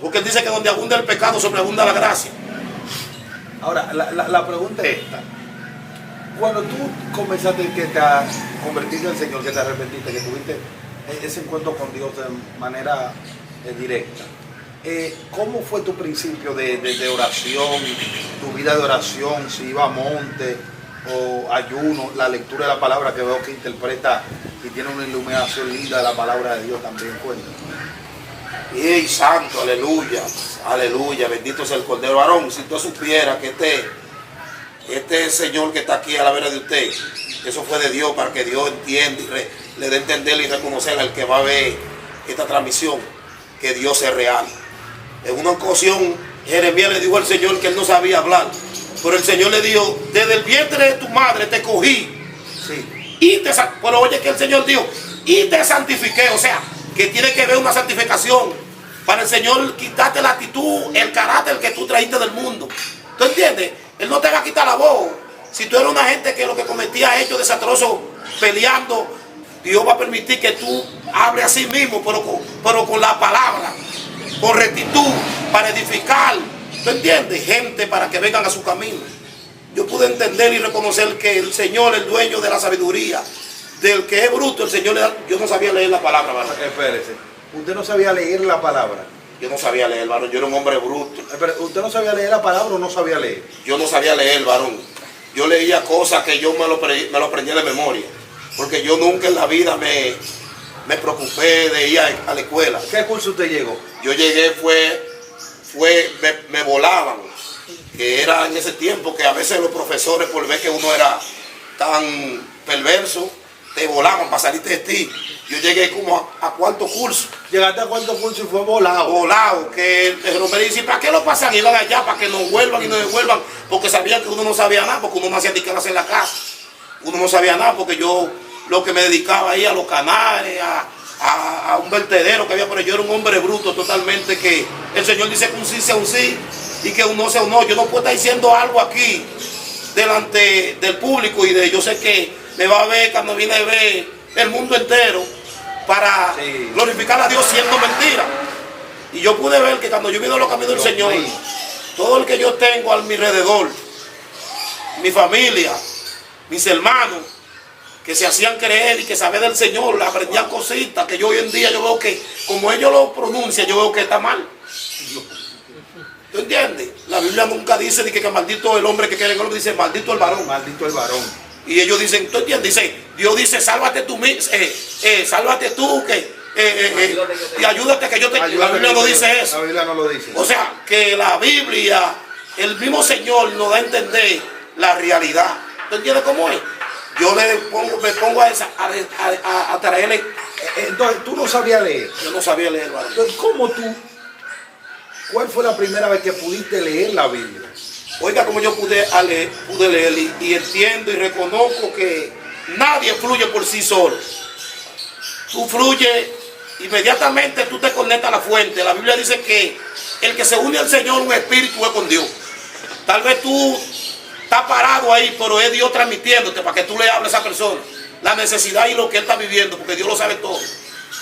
Porque Él dice que donde abunda el pecado, sobreabunda la gracia. Ahora, la pregunta es esta. Cuando tú comenzaste que te convertiste en el Señor, que te arrepentiste, que tuviste ese encuentro con Dios de manera directa, ¿cómo fue tu principio de oración, tu vida de oración, si iba a monte o ayuno, la lectura de la palabra, que veo que interpreta y tiene una iluminación linda de la palabra de Dios también? Cuenta. ¡Ey, santo! Aleluya, aleluya, bendito sea el Cordero. Varón, si tú supieras que este Señor que está aquí a la vera de usted, eso fue de Dios, para que Dios entienda y le dé a entender y reconocer al que va a ver esta transmisión, que Dios es real. En una ocasión, Jeremías le dijo al Señor que él no sabía hablar, pero el Señor le dijo, desde el vientre de tu madre te cogí. Sí. Pero oye que el Señor dijo, y te santifiqué. O sea, que tiene que ver una santificación para el Señor quitarte la actitud, el carácter que tú trajiste del mundo. ¿Tú entiendes? Él no te va a quitar la voz. Si tú eres una gente que lo que cometía hechos desastrosos peleando, Dios va a permitir que tú hables a sí mismo, pero con la palabra, con rectitud, para edificar. ¿Tú entiendes? Gente para que vengan a su camino. Yo pude entender y reconocer que el Señor, el dueño de la sabiduría, del que es bruto, el Señor le da. Yo no sabía leer la palabra, varón. Espérese. ¿Usted no sabía leer la palabra? Yo no sabía leer, varón. Yo era un hombre bruto. ¿Usted no sabía leer la palabra o no sabía leer? Yo no sabía leer, varón. Yo leía cosas que yo me lo aprendí de memoria. Porque yo nunca en la vida me preocupé de ir a la escuela. ¿Qué curso usted llegó? Yo llegué, me volaban. Que era en ese tiempo que a veces los profesores, por ver que uno era tan perverso, te volaban para salirte de ti. Yo llegué como a cuarto curso. ¿Llegaste a cuarto curso y fue volado? Volado, que el hombre dice, ¿para qué lo pasan? Iban allá para que nos vuelvan y nos devuelvan, porque sabían que uno no sabía nada, porque uno no hacía ni que hacer en la casa. Uno no sabía nada, porque yo lo que me dedicaba ahí a los canales, a un vertedero que había por ahí. Yo era un hombre bruto totalmente, que el Señor dice que un sí sea un sí y que uno se uno. Yo no puedo estar diciendo algo aquí delante del público y yo sé que me va a ver cuando viene a ver el mundo entero para glorificar a Dios siendo mentira. Y yo pude ver que cuando yo vine a los caminos del Señor, todo el que yo tengo a mi alrededor, mi familia, mis hermanos, que se hacían creer y que saber del Señor, aprendían cositas que yo hoy en día yo veo que, como ellos lo pronuncian, yo veo que está mal. ¿Tú entiendes? La Biblia nunca dice ni que maldito el hombre que quiere en el dice maldito el varón. Maldito el varón. Y ellos dicen, ¿tú entiendes? Dice, Dios dice, sálvate tú, sálvate tú, y ayúdate que yo te... La Biblia no dice eso. La Biblia no lo dice. O sea, que la Biblia, el mismo Señor nos da a entender la realidad. ¿Tú entiendes cómo es? Yo me pongo a traerle... Entonces, tú no sabías leer. Yo no sabía leer, varón. Entonces, ¿cuál fue la primera vez que pudiste leer la Biblia? Oiga, como yo pude leer y entiendo y reconozco que nadie fluye por sí solo. Tú fluyes, inmediatamente tú te conectas a la fuente. La Biblia dice que el que se une al Señor, un espíritu es con Dios. Tal vez tú estás parado ahí, pero es Dios transmitiéndote para que tú le hables a esa persona la necesidad y lo que él está viviendo, porque Dios lo sabe todo.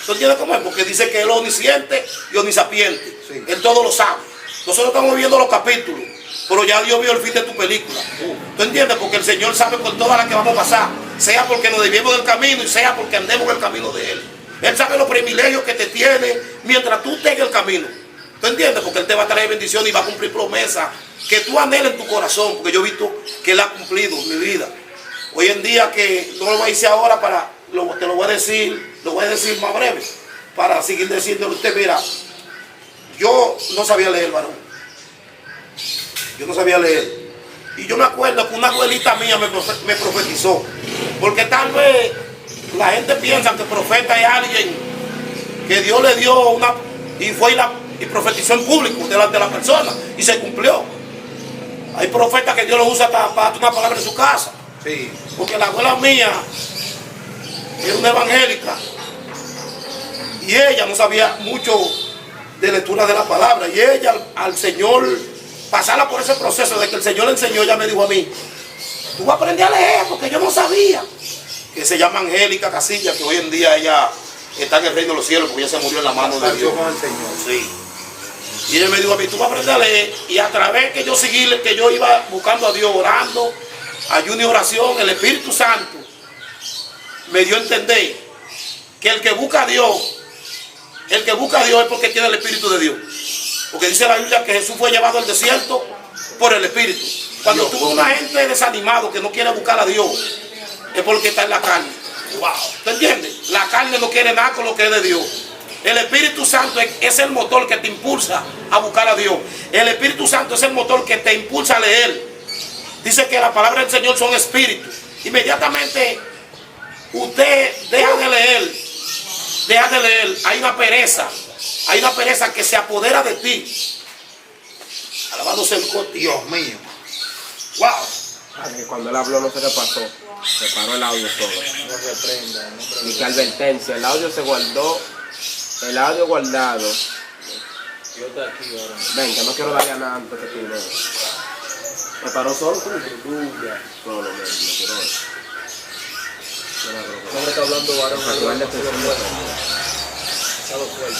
¿Tú entiendes cómo es? Porque dice que él es omnisciente y omnisapiente. Sí. Él todo lo sabe. Nosotros estamos viendo los capítulos, pero ya Dios vio el fin de tu película. ¿Tú entiendes? Porque el Señor sabe por todas las que vamos a pasar, sea porque nos desviemos del camino y sea porque andemos en el camino de Él. Él sabe los privilegios que te tiene mientras tú estés en el camino. ¿Tú entiendes? Porque Él te va a traer bendición y va a cumplir promesas que tú anhelas en tu corazón, porque yo he visto que Él ha cumplido en mi vida. Hoy en día, que no lo voy a decir ahora, te lo voy a decir más breve, para seguir diciéndole a usted, mira, yo no sabía leer, varón. Yo no sabía leer. Y yo me acuerdo que una abuelita mía me profetizó. Porque tal vez la gente piensa que profeta es alguien que Dios le dio una... Y fue y profetizó en público delante de la persona. Y se cumplió. Hay profetas que Dios los usa para dar una palabra en su casa. Sí. Porque la abuela mía era una evangélica. Y ella no sabía mucho de lectura de la palabra. Y ella al Señor... pasarla por ese proceso de que el Señor le enseñó, ella me dijo a mí, tú vas a aprender a leer porque yo no sabía. Que se llama Angélica Casilla, que hoy en día ella está en el reino de los cielos porque ella se murió en la mano de Dios. Con el Señor. Sí. Y ella me dijo a mí, tú vas a aprender a leer. Y a través que yo seguí, que yo iba buscando a Dios, orando, ayuno y oración, el Espíritu Santo me dio a entender que el que busca a Dios es porque tiene el Espíritu de Dios. Porque dice la Biblia que Jesús fue llevado al desierto por el Espíritu. Cuando tú ves una gente desanimado que no quiere buscar a Dios, es porque está en la carne. Wow. ¿Te entiendes? La carne no quiere nada con lo que es de Dios. El Espíritu Santo es el motor que te impulsa a buscar a Dios. El Espíritu Santo es el motor que te impulsa a leer. Dice que la palabra del Señor son espíritus. Inmediatamente usted deja de leer, hay una pereza. Hay una pereza que se apodera de ti. Alabado sea el Dios. Dios mío. Wow. Cuando él habló no sé qué pasó. Se paró el audio todo. No reprenda. Ni que advertencia. El audio se guardó. El audio guardado. Yo estoy aquí ahora. Ven, que no quiero darle a nada antes que tú no. Me paró solo con el lluvia. Solo me quiero ver. ¿Cómo está hablando varón? Recuérdate de Estado fuerte.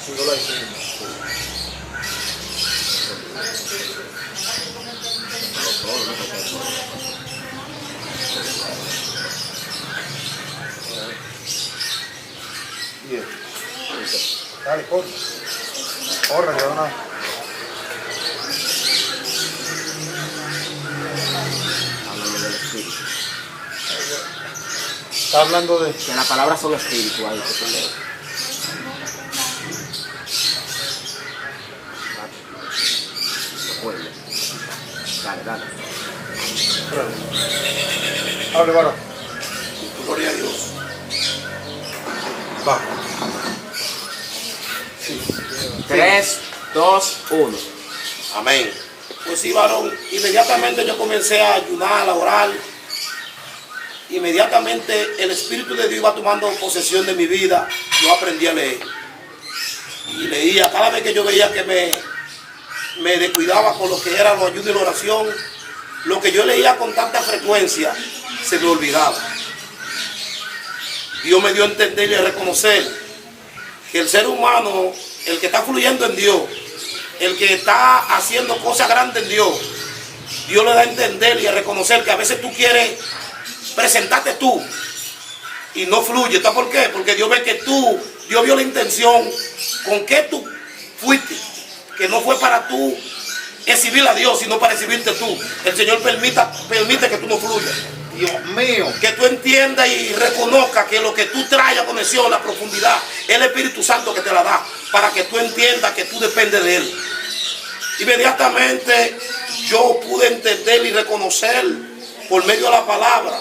Si no lo hicimos. Bien. Dale, corre. Corre, que no. Hablando del espíritu. Está hablando de... Que las palabras son espíritu ahí, que tú lees. Recuerda. Dale. Hable, varón. Gloria a Dios. Va. 3, 2, 1. Amén. Pues sí, varón. Inmediatamente yo comencé a ayunar, a orar. Inmediatamente el Espíritu de Dios iba tomando posesión de mi vida. Yo aprendí a leer. Y leía. Cada vez que yo veía que me descuidaba con lo que era los ayunos y la oración. Lo que yo leía con tanta frecuencia se me olvidaba. Dios me dio a entender y a reconocer que el ser humano, el que está fluyendo en Dios, el que está haciendo cosas grandes en Dios, Dios le da a entender y a reconocer que a veces tú quieres presentarte tú y no fluye. ¿Está por qué? Porque Dios ve que Dios vio la intención con que tú fuiste, que no fue para tú exhibir a Dios, sino para exhibirte tú. El Señor permite que tú no fluyas. Dios mío. Que tú entiendas y reconozcas que lo que tú traes a conexión, la profundidad, es el Espíritu Santo que te la da, para que tú entiendas que tú dependes de Él. Inmediatamente yo pude entender y reconocer por medio de la palabra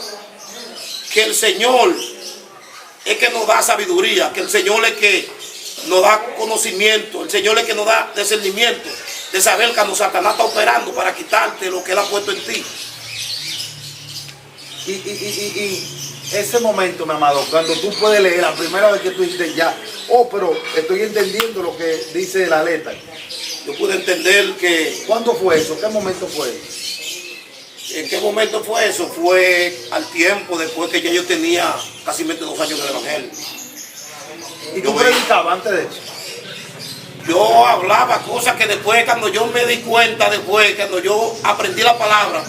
que el Señor es que nos da sabiduría, que el Señor es que nos da conocimiento, el Señor es que nos da discernimiento de saber que cuando Satanás está operando para quitarte lo que Él ha puesto en ti. Y ese momento, mi amado, cuando tú puedes leer la primera vez que tú dices ya, pero estoy entendiendo lo que dice la letra. Yo pude entender que... ¿Cuándo fue eso? ¿Qué momento fue? ¿En qué momento fue eso? Fue al tiempo después que ya yo tenía casi 22 años en el Evangelio. ¿Y tú predicabas antes de eso? Yo hablaba cosas que después, cuando yo me di cuenta, cuando yo aprendí la palabra,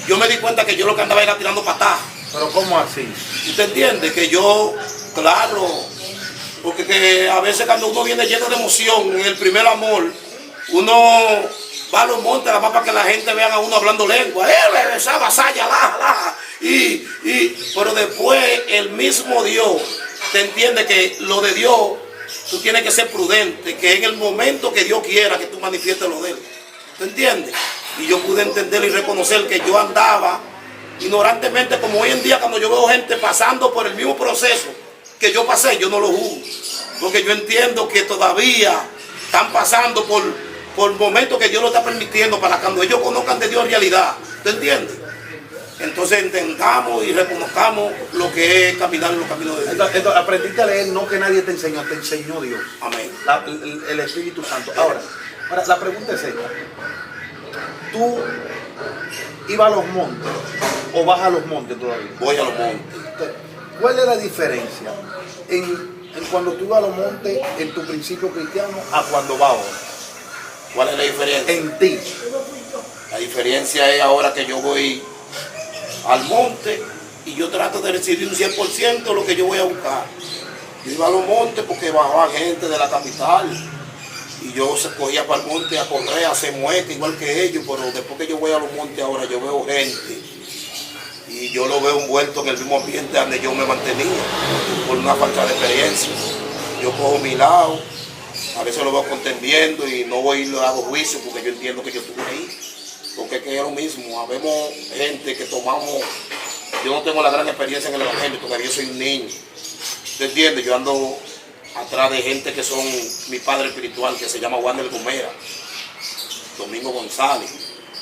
yo me di cuenta que yo lo que andaba era tirando patadas. ¿Pero cómo así? ¿Usted entiende? Que yo, claro, porque que a veces cuando uno viene lleno de emoción, en el primer amor, uno va a los montes, nada más para que la gente vea a uno hablando lengua, esa vasalla, pero después el mismo Dios te entiende que lo de Dios, tú tienes que ser prudente, que en el momento que Dios quiera que tú manifiestes lo de Él. ¿Te entiendes? Y yo pude entender y reconocer que yo andaba ignorantemente, como hoy en día cuando yo veo gente pasando por el mismo proceso que yo pasé, yo no lo juzgo, porque yo entiendo que todavía están pasando por momentos que Dios lo está permitiendo para cuando ellos conozcan de Dios en realidad. ¿Te entiendes? Entonces entendamos y reconozcamos lo que es caminar en los caminos de Dios. Entonces, aprendiste a leer, no que nadie te enseñó Dios. Amén. El Espíritu Santo. Ahora, la pregunta es esta. ¿Tú ibas a los montes o vas a los montes todavía? Voy a los montes. ¿Cuál es la diferencia en cuando tú vas a los montes en tu principio cristiano a cuando vas ahora? ¿Cuál es la diferencia? En ti. La diferencia es ahora que yo voy al monte y yo trato de recibir un 100% lo que yo voy a buscar. Yo iba a los montes porque bajaba gente de la capital y yo se cogía para el monte a correr, a hacer muecas igual que ellos, pero después que yo voy a los montes ahora yo veo gente y yo lo veo envuelto en el mismo ambiente donde yo me mantenía por una falta de experiencia. Yo cojo mi lado, a veces lo veo contendiendo y no voy y le hago juicio porque yo entiendo que yo estuve ahí. Porque es que es lo mismo, habemos gente que tomamos, yo no tengo la gran experiencia en el Evangelio, todavía soy un niño. ¿Te entiendes? Yo ando atrás de gente que son mi padre espiritual, que se llama Wander Gomera, Domingo González.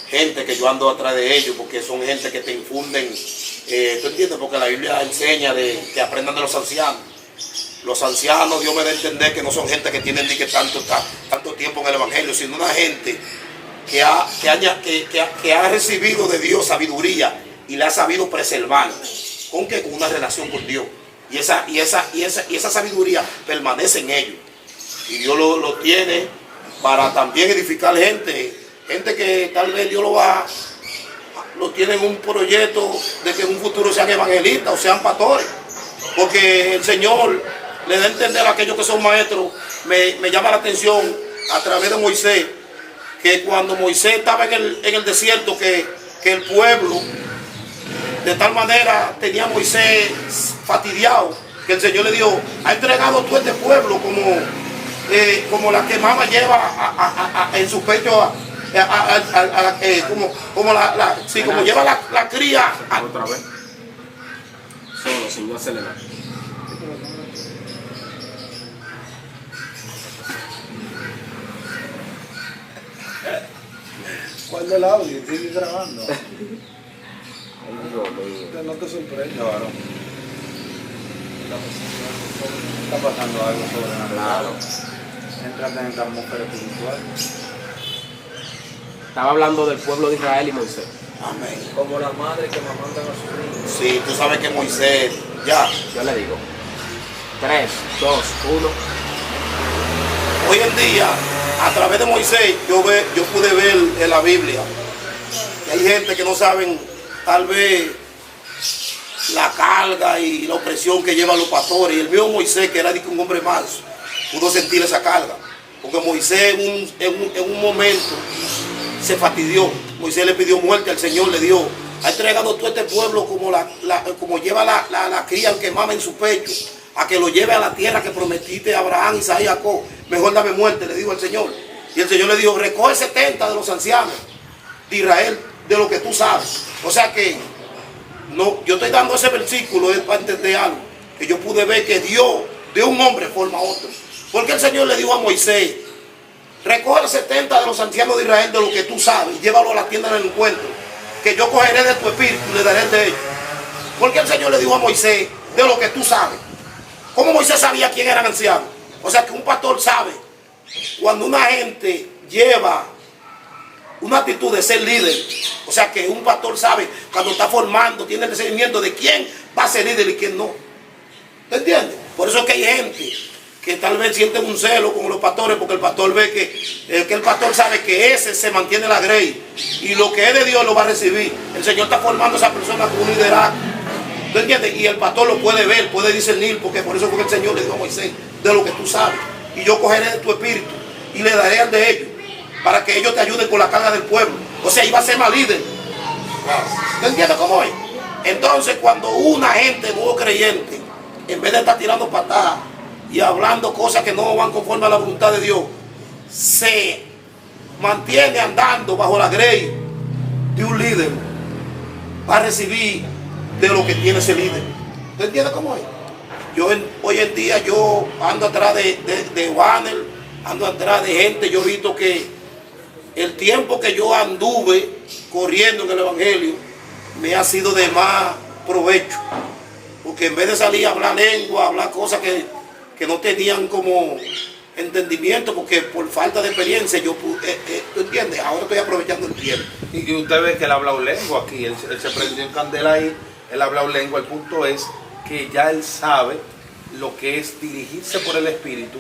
Gente que yo ando atrás de ellos porque son gente que te infunden, ¿tú entiendes? Porque la Biblia enseña que aprendan de los ancianos. Los ancianos, Dios me da a entender que no son gente que tienen ni que tanto tiempo en el Evangelio, sino una gente que ha recibido de Dios sabiduría y la ha sabido preservar. ¿Con qué? Con una relación con Dios. Y esa sabiduría permanece en ellos. Y Dios lo tiene para también edificar gente que tal vez Dios lo tiene en un proyecto de que en un futuro sean evangelistas o sean pastores. Porque el Señor le da a entender a aquellos que son maestros. Me llama la atención a través de Moisés, que cuando Moisés estaba en el desierto, que el pueblo, de tal manera tenía a Moisés fastidiado, que el Señor le dijo, ha entregado tú a este pueblo como la que mamá lleva en su pecho, como lleva la cría. Otra vez. Solo, sin no acelerar. ¿Cuál del audio? Sigue grabando. No te sorprende, varón. Está pasando algo sobrenatural. Entrate en esta atmósfera espiritual. Estaba hablando del pueblo de Israel y Moisés. Amén. Como la madre que mamandan a sus niños. Sí, tú sabes que Moisés, ya. Yo le digo. 3, 2, 1. Hoy en día, a través de Moisés, yo pude ver en la Biblia que hay gente que no saben, tal vez, la carga y la opresión que llevan los pastores. Y el mismo Moisés, que era un hombre manso, pudo sentir esa carga. Porque Moisés en un momento se fastidió. Moisés le pidió muerte al Señor, le dio. Ha entregado todo este pueblo como lleva la cría que mama en su pecho, a que lo lleve a la tierra que prometiste a Abraham, Isaac y Jacob. Mejor dame muerte, le dijo al Señor. Y el Señor le dijo, recoge 70 de los ancianos de Israel, de lo que tú sabes. O sea que, no, yo estoy dando ese versículo para entender algo, que yo pude ver que Dios de un hombre forma a otro. Porque el Señor le dijo a Moisés, recoge 70 de los ancianos de Israel de lo que tú sabes, llévalo a la tienda del encuentro, que yo cogeré de tu espíritu y le daré de ellos. Porque el Señor le dijo a Moisés, de lo que tú sabes. ¿Cómo Moisés sabía quién eran ancianos? O sea que un pastor sabe, cuando una gente lleva una actitud de ser líder, o sea que un pastor sabe, cuando está formando, tiene el discernimiento de quién va a ser líder y quién no. ¿Te entiendes? Por eso es que hay gente que tal vez sienten un celo con los pastores, porque el pastor ve que el pastor sabe que ese se mantiene la grey y lo que es de Dios lo va a recibir. El Señor está formando a esa persona con un liderazgo. ¿Tú entiendes? Y el pastor lo puede ver, puede discernir, porque por eso fue que el Señor le dijo a Moisés, de lo que tú sabes, y yo cogeré de tu espíritu y le daré al de ellos, para que ellos te ayuden con la carga del pueblo. O sea, iba a ser más líder. ¿Tú entiendes cómo es? Entonces, cuando una gente nuevo creyente, en vez de estar tirando patadas y hablando cosas que no van conforme a la voluntad de Dios, se mantiene andando bajo la grey de un líder, va a recibir de lo que tiene ese líder. ¿Tú entiendes cómo es? Hoy en día yo ando atrás de Warner, ando atrás de gente. Yo he visto que el tiempo que yo anduve corriendo en el Evangelio me ha sido de más provecho, porque en vez de salir a hablar lengua, a hablar cosas que no tenían como entendimiento, porque por falta de experiencia yo ¿tú entiendes? Ahora estoy aprovechando el tiempo. Y usted ve que él ha hablado lengua aquí, él se prendió en candela ahí, él ha hablado lengua. El punto es que ya él sabe lo que es dirigirse por el Espíritu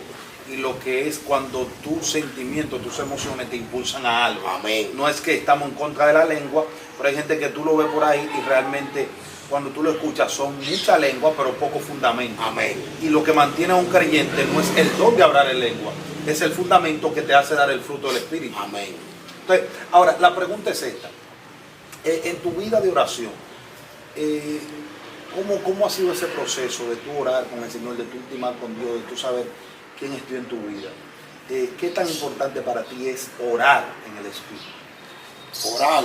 y lo que es cuando tus sentimientos, tus emociones te impulsan a algo. Amén. No es que estamos en contra de la lengua, pero hay gente que tú lo ves por ahí y realmente cuando tú lo escuchas son mucha lengua pero poco fundamento. Amén. Y lo que mantiene a un creyente no es el don de hablar en lengua, es el fundamento que te hace dar el fruto del Espíritu. Amén. Entonces, ahora, la pregunta es esta. En tu vida de oración, ¿cómo ha sido ese proceso de tú orar con el Señor, de tú intimar con Dios, de tú saber quién es Dios en tu vida? ¿Qué tan importante para ti es orar en el Espíritu? Orar.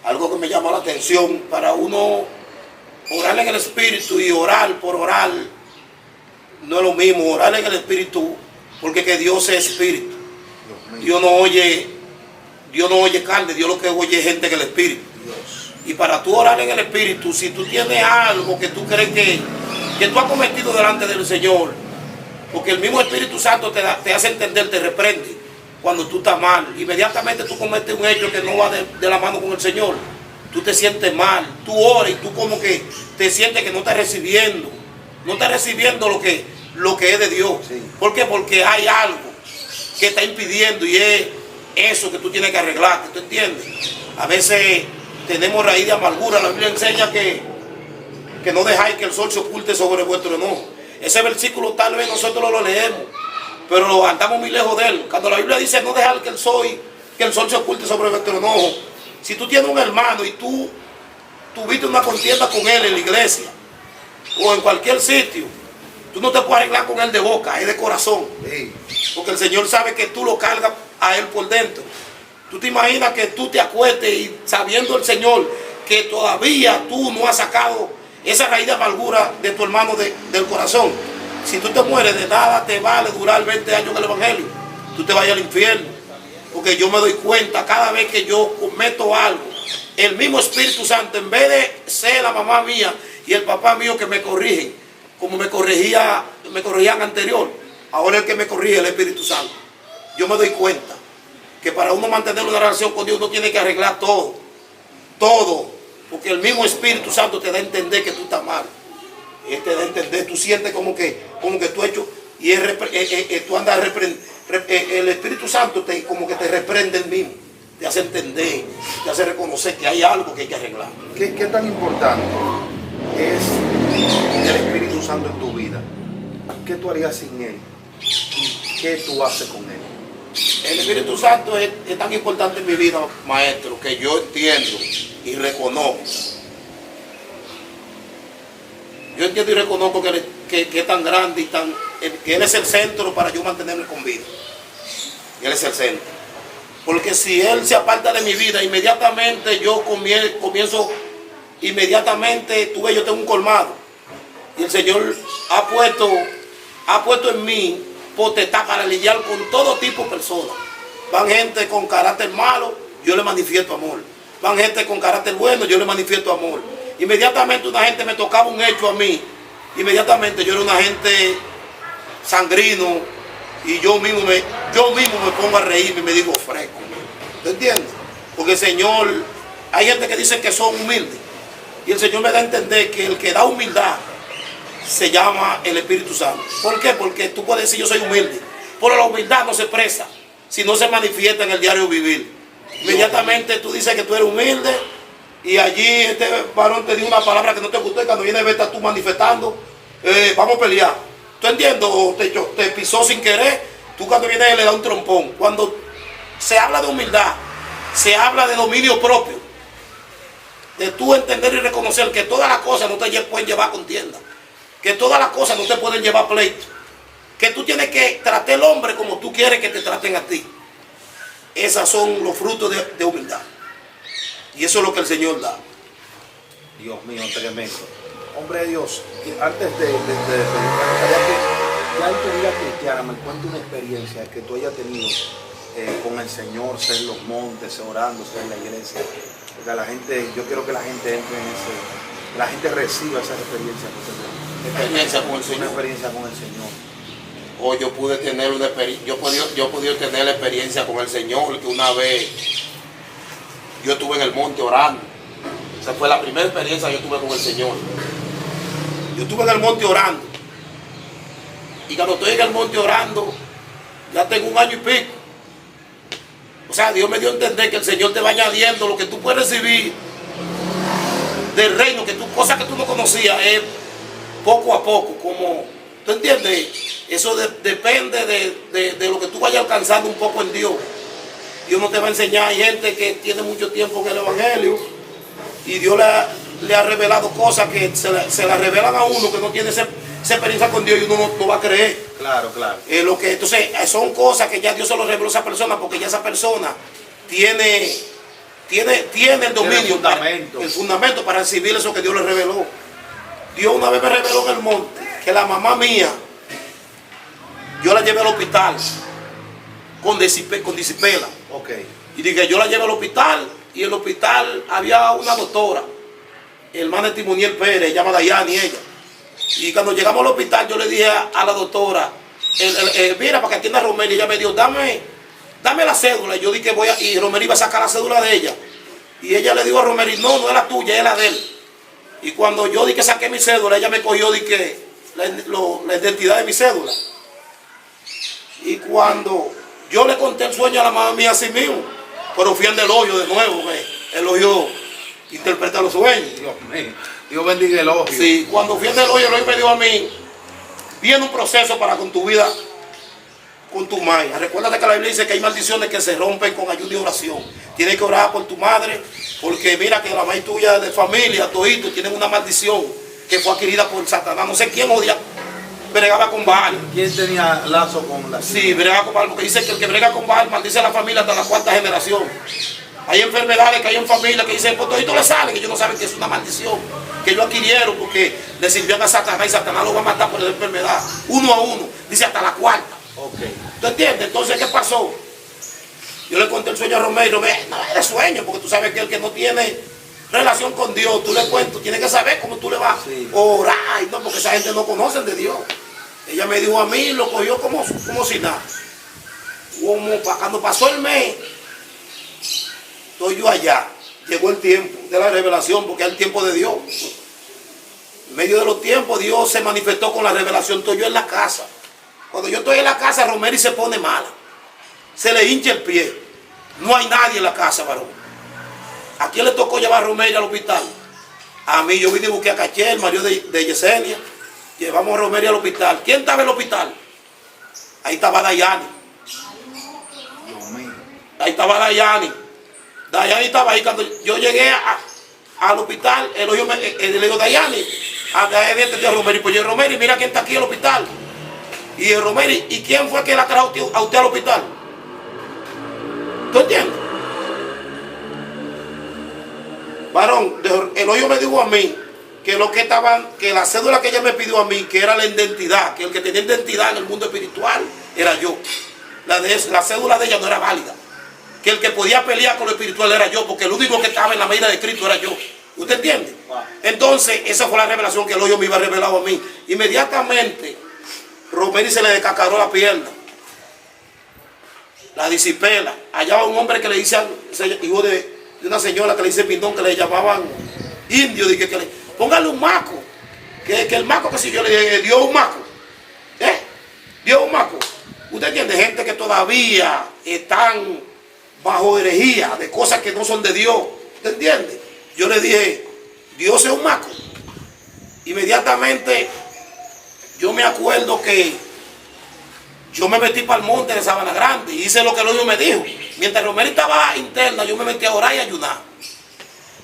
Algo que me llamó la atención, para uno orar en el Espíritu y orar por orar no es lo mismo. Orar en el Espíritu, porque que Dios es Espíritu. Dios no oye carne, Dios lo que oye es gente en el Espíritu. Dios. Y para tú orar en el Espíritu, si tú tienes algo que tú crees que tú has cometido delante del Señor, porque el mismo Espíritu Santo te hace entender, te reprende cuando tú estás mal. Inmediatamente tú cometes un hecho que no va de la mano con el Señor, tú te sientes mal, tú oras y tú como que te sientes que no estás recibiendo lo que es de Dios. Sí. ¿Por qué? Porque hay algo que está impidiendo y es eso que tú tienes que arreglarte. ¿Tú entiendes? A veces tenemos raíz de amargura. La Biblia enseña que no dejáis que el sol se oculte sobre vuestro enojo. Ese versículo tal vez nosotros lo leemos, pero andamos muy lejos de él. Cuando la Biblia dice no dejar que el sol se oculte sobre vuestro enojo, si tú tienes un hermano y tú tuviste una contienda con él en la iglesia o en cualquier sitio, tú no te puedes arreglar con él de boca, es de corazón. Sí. Porque el Señor sabe que tú lo cargas a él por dentro. Tú te imaginas que tú te acuestes y sabiendo el Señor que todavía tú no has sacado esa raíz de amargura de tu hermano del corazón. Si tú te mueres, de nada te vale durar 20 años en el Evangelio. Tú te vayas al infierno. Porque yo me doy cuenta cada vez que yo cometo algo, el mismo Espíritu Santo, en vez de ser la mamá mía y el papá mío que me corrigen, como me corregían anterior, ahora el que me corrige es el Espíritu Santo. Yo me doy cuenta que para uno mantener una relación con Dios uno tiene que arreglar todo, todo, porque el mismo Espíritu Santo te da a entender que tú estás mal. Él te da a entender, tú sientes como que tú has hecho, y tú andas el Espíritu Santo como que te reprende el mismo, te hace entender, te hace reconocer que hay algo que hay que arreglar. ¿Qué tan importante es el Espíritu Santo en tu vida? ¿Qué tú harías sin Él? ¿Y qué tú haces con Él? El Espíritu Santo es tan importante en mi vida, maestro, que yo entiendo y reconozco. Yo entiendo y reconozco que es tan grande y que Él es el centro para yo mantenerme con vida. Él es el centro. Porque si Él se aparta de mi vida, inmediatamente yo comienzo, inmediatamente, yo tengo un colmado. Y el Señor ha puesto en mí potestad para lidiar con todo tipo de personas. Van gente con carácter malo, yo le manifiesto amor. Van gente con carácter bueno, yo le manifiesto amor. Inmediatamente una gente me tocaba un hecho a mí, inmediatamente yo era una gente sangrino y yo mismo me pongo a reírme y me digo fresco. ¿Te entiendes? Porque el Señor, hay gente que dice que son humildes y el Señor me da a entender que el que da humildad se llama el Espíritu Santo. ¿Por qué? Porque tú puedes decir yo soy humilde, pero la humildad no se expresa si no se manifiesta en el diario vivir. Inmediatamente tú dices que tú eres humilde y allí este varón te dio una palabra que no te gustó y cuando viene a ver estás tú manifestando, vamos a pelear. ¿Tú entiendes? O te pisó sin querer, tú cuando vienes le da un trompón. Cuando se habla de humildad, se habla de dominio propio, de tú entender y reconocer que todas las cosas no te pueden llevar a contienda, que todas las cosas no te pueden llevar a pleito, que tú tienes que tratar al hombre como tú quieres que te traten a ti. Esos son los frutos de humildad. Y eso es lo que el Señor da. Dios mío, tremendo. Hombre de Dios, antes de me gustaría que ya en tu vida cristiana me cuente una experiencia que tú hayas tenido con el Señor, ser en los montes, orando, ser en la iglesia. Porque la gente, yo quiero que la gente entre en ese, la gente reciba esa experiencia con el Señor. Una experiencia con el Señor. O yo pude tener una experiencia, yo he podido tener la experiencia con el Señor, que una vez yo estuve en el monte orando. Esa fue la primera experiencia que yo tuve con el Señor. Yo estuve en el monte orando. Y cuando estoy en el monte orando, ya tengo 1 año y pico. O sea, Dios me dio a entender que el Señor te va añadiendo lo que tú puedes recibir del reino, cosas que tú no conocías, es poco a poco, como, ¿tú entiendes? Eso depende de lo que tú vayas alcanzando un poco en Dios. Dios no te va a enseñar. Hay gente que tiene mucho tiempo en el Evangelio y Dios le ha revelado cosas que se la revelan a uno que no tiene esa experiencia con Dios y uno no va a creer. Claro. Entonces, son cosas que ya Dios se lo reveló a esa persona porque ya esa persona tiene el dominio, el fundamento para recibir eso que Dios le reveló. Dios una vez me reveló en el monte que la mamá mía, yo la llevé al hospital con disipela. Okay. Y dije, yo la llevé al hospital y en el hospital había una doctora, hermana Timoniel Pérez, llama Dayani ella. Y cuando llegamos al hospital yo le dije a la doctora, mira, para que atienda a Romero, y ella me dijo, dame la cédula. Y yo dije y Romero iba a sacar la cédula de ella. Y ella le dijo a Romero, no es la tuya, es la de él. Y cuando yo dije que saqué mi cédula, ella me cogió la identidad de mi cédula. Y cuando yo le conté el sueño a la mamá mía así mismo, pero fui al del hoyo de nuevo, el hoyo interpreta los sueños. Dios mío, Dios bendiga el hoyo. Sí, cuando fui al del hoyo, el hoyo me dijo a mí, viene un proceso para con tu vida, con tu madre. Recuérdate que la Biblia dice que hay maldiciones que se rompen con ayuda y oración. Tienes que orar por tu madre, porque mira que la madre tuya de familia, tu hijo, tienen una maldición que fue adquirida por Satanás. No sé quién odia. Bregaba con Baal. ¿Quién tenía lazo con la? Sí, bregaba con Baal, porque dice que el que brega con Baal maldice a la familia hasta la 4ª generación. Hay enfermedades que hay en familia que dicen, pues todito le sale, que ellos no saben que es una maldición, que ellos adquirieron porque le sirvieron a Satanás y Satanás lo va a matar por la enfermedad, uno a uno, dice hasta la 4ª. Okay. ¿Tú entiendes? Entonces, ¿qué pasó? Yo le conté el sueño a Romero, no era sueño, porque tú sabes que el que no tiene relación con Dios, tú le cuentas, tienes que saber cómo tú le vas a orar, no, porque esa gente no conoce de Dios. Ella me dijo a mí, lo cogió como si nada. Cuando pasó el mes, estoy yo allá. Llegó el tiempo de la revelación, porque es el tiempo de Dios. En medio de los tiempos, Dios se manifestó con la revelación. Estoy yo en la casa. Cuando yo estoy en la casa, Romeri se pone mala. Se le hincha el pie. No hay nadie en la casa, varón. ¿A quién le tocó llevar a Romeri al hospital? A mí. Yo vine y busqué a Caché, el marido de Yesenia. Llevamos a Romeri al hospital. ¿Quién estaba en el hospital? Ahí estaba Dayani. Ahí estaba Dayani. Dayani estaba ahí. Cuando yo llegué al hospital, le digo, Dayani, a Romeri, pues yo, Romeri, mira quién está aquí en el hospital. Y el Romeri, ¿y quién fue que la trajo a usted al hospital? ¿Tú entiendes? Varón, el hoyo me dijo a mí que la cédula que ella me pidió a mí, que era la identidad, que el que tenía identidad en el mundo espiritual era yo. La cédula de ella no era válida. Que el que podía pelear con lo espiritual era yo, porque el único que estaba en la medida de Cristo era yo. ¿Usted entiende? Entonces, esa fue la revelación que el hoyo me iba revelado a mí. Inmediatamente, Romeri se le descacaró la pierna. La disipela. Allá va un hombre que le dice, hijo de una señora que le dice Pindón, que le llamaban indio, dije que le póngale un maco. Que el maco que si yo le dije, dio un maco. Dio un maco. ¿Usted entiende? Gente que todavía están bajo herejía de cosas que no son de Dios. ¿Usted entiende? Yo le dije, Dios es un maco. Inmediatamente, yo me acuerdo que yo me metí para el monte de Sabana Grande y hice lo que el hoyo me dijo. Mientras Romeri estaba interna, yo me metí a orar y a ayunar.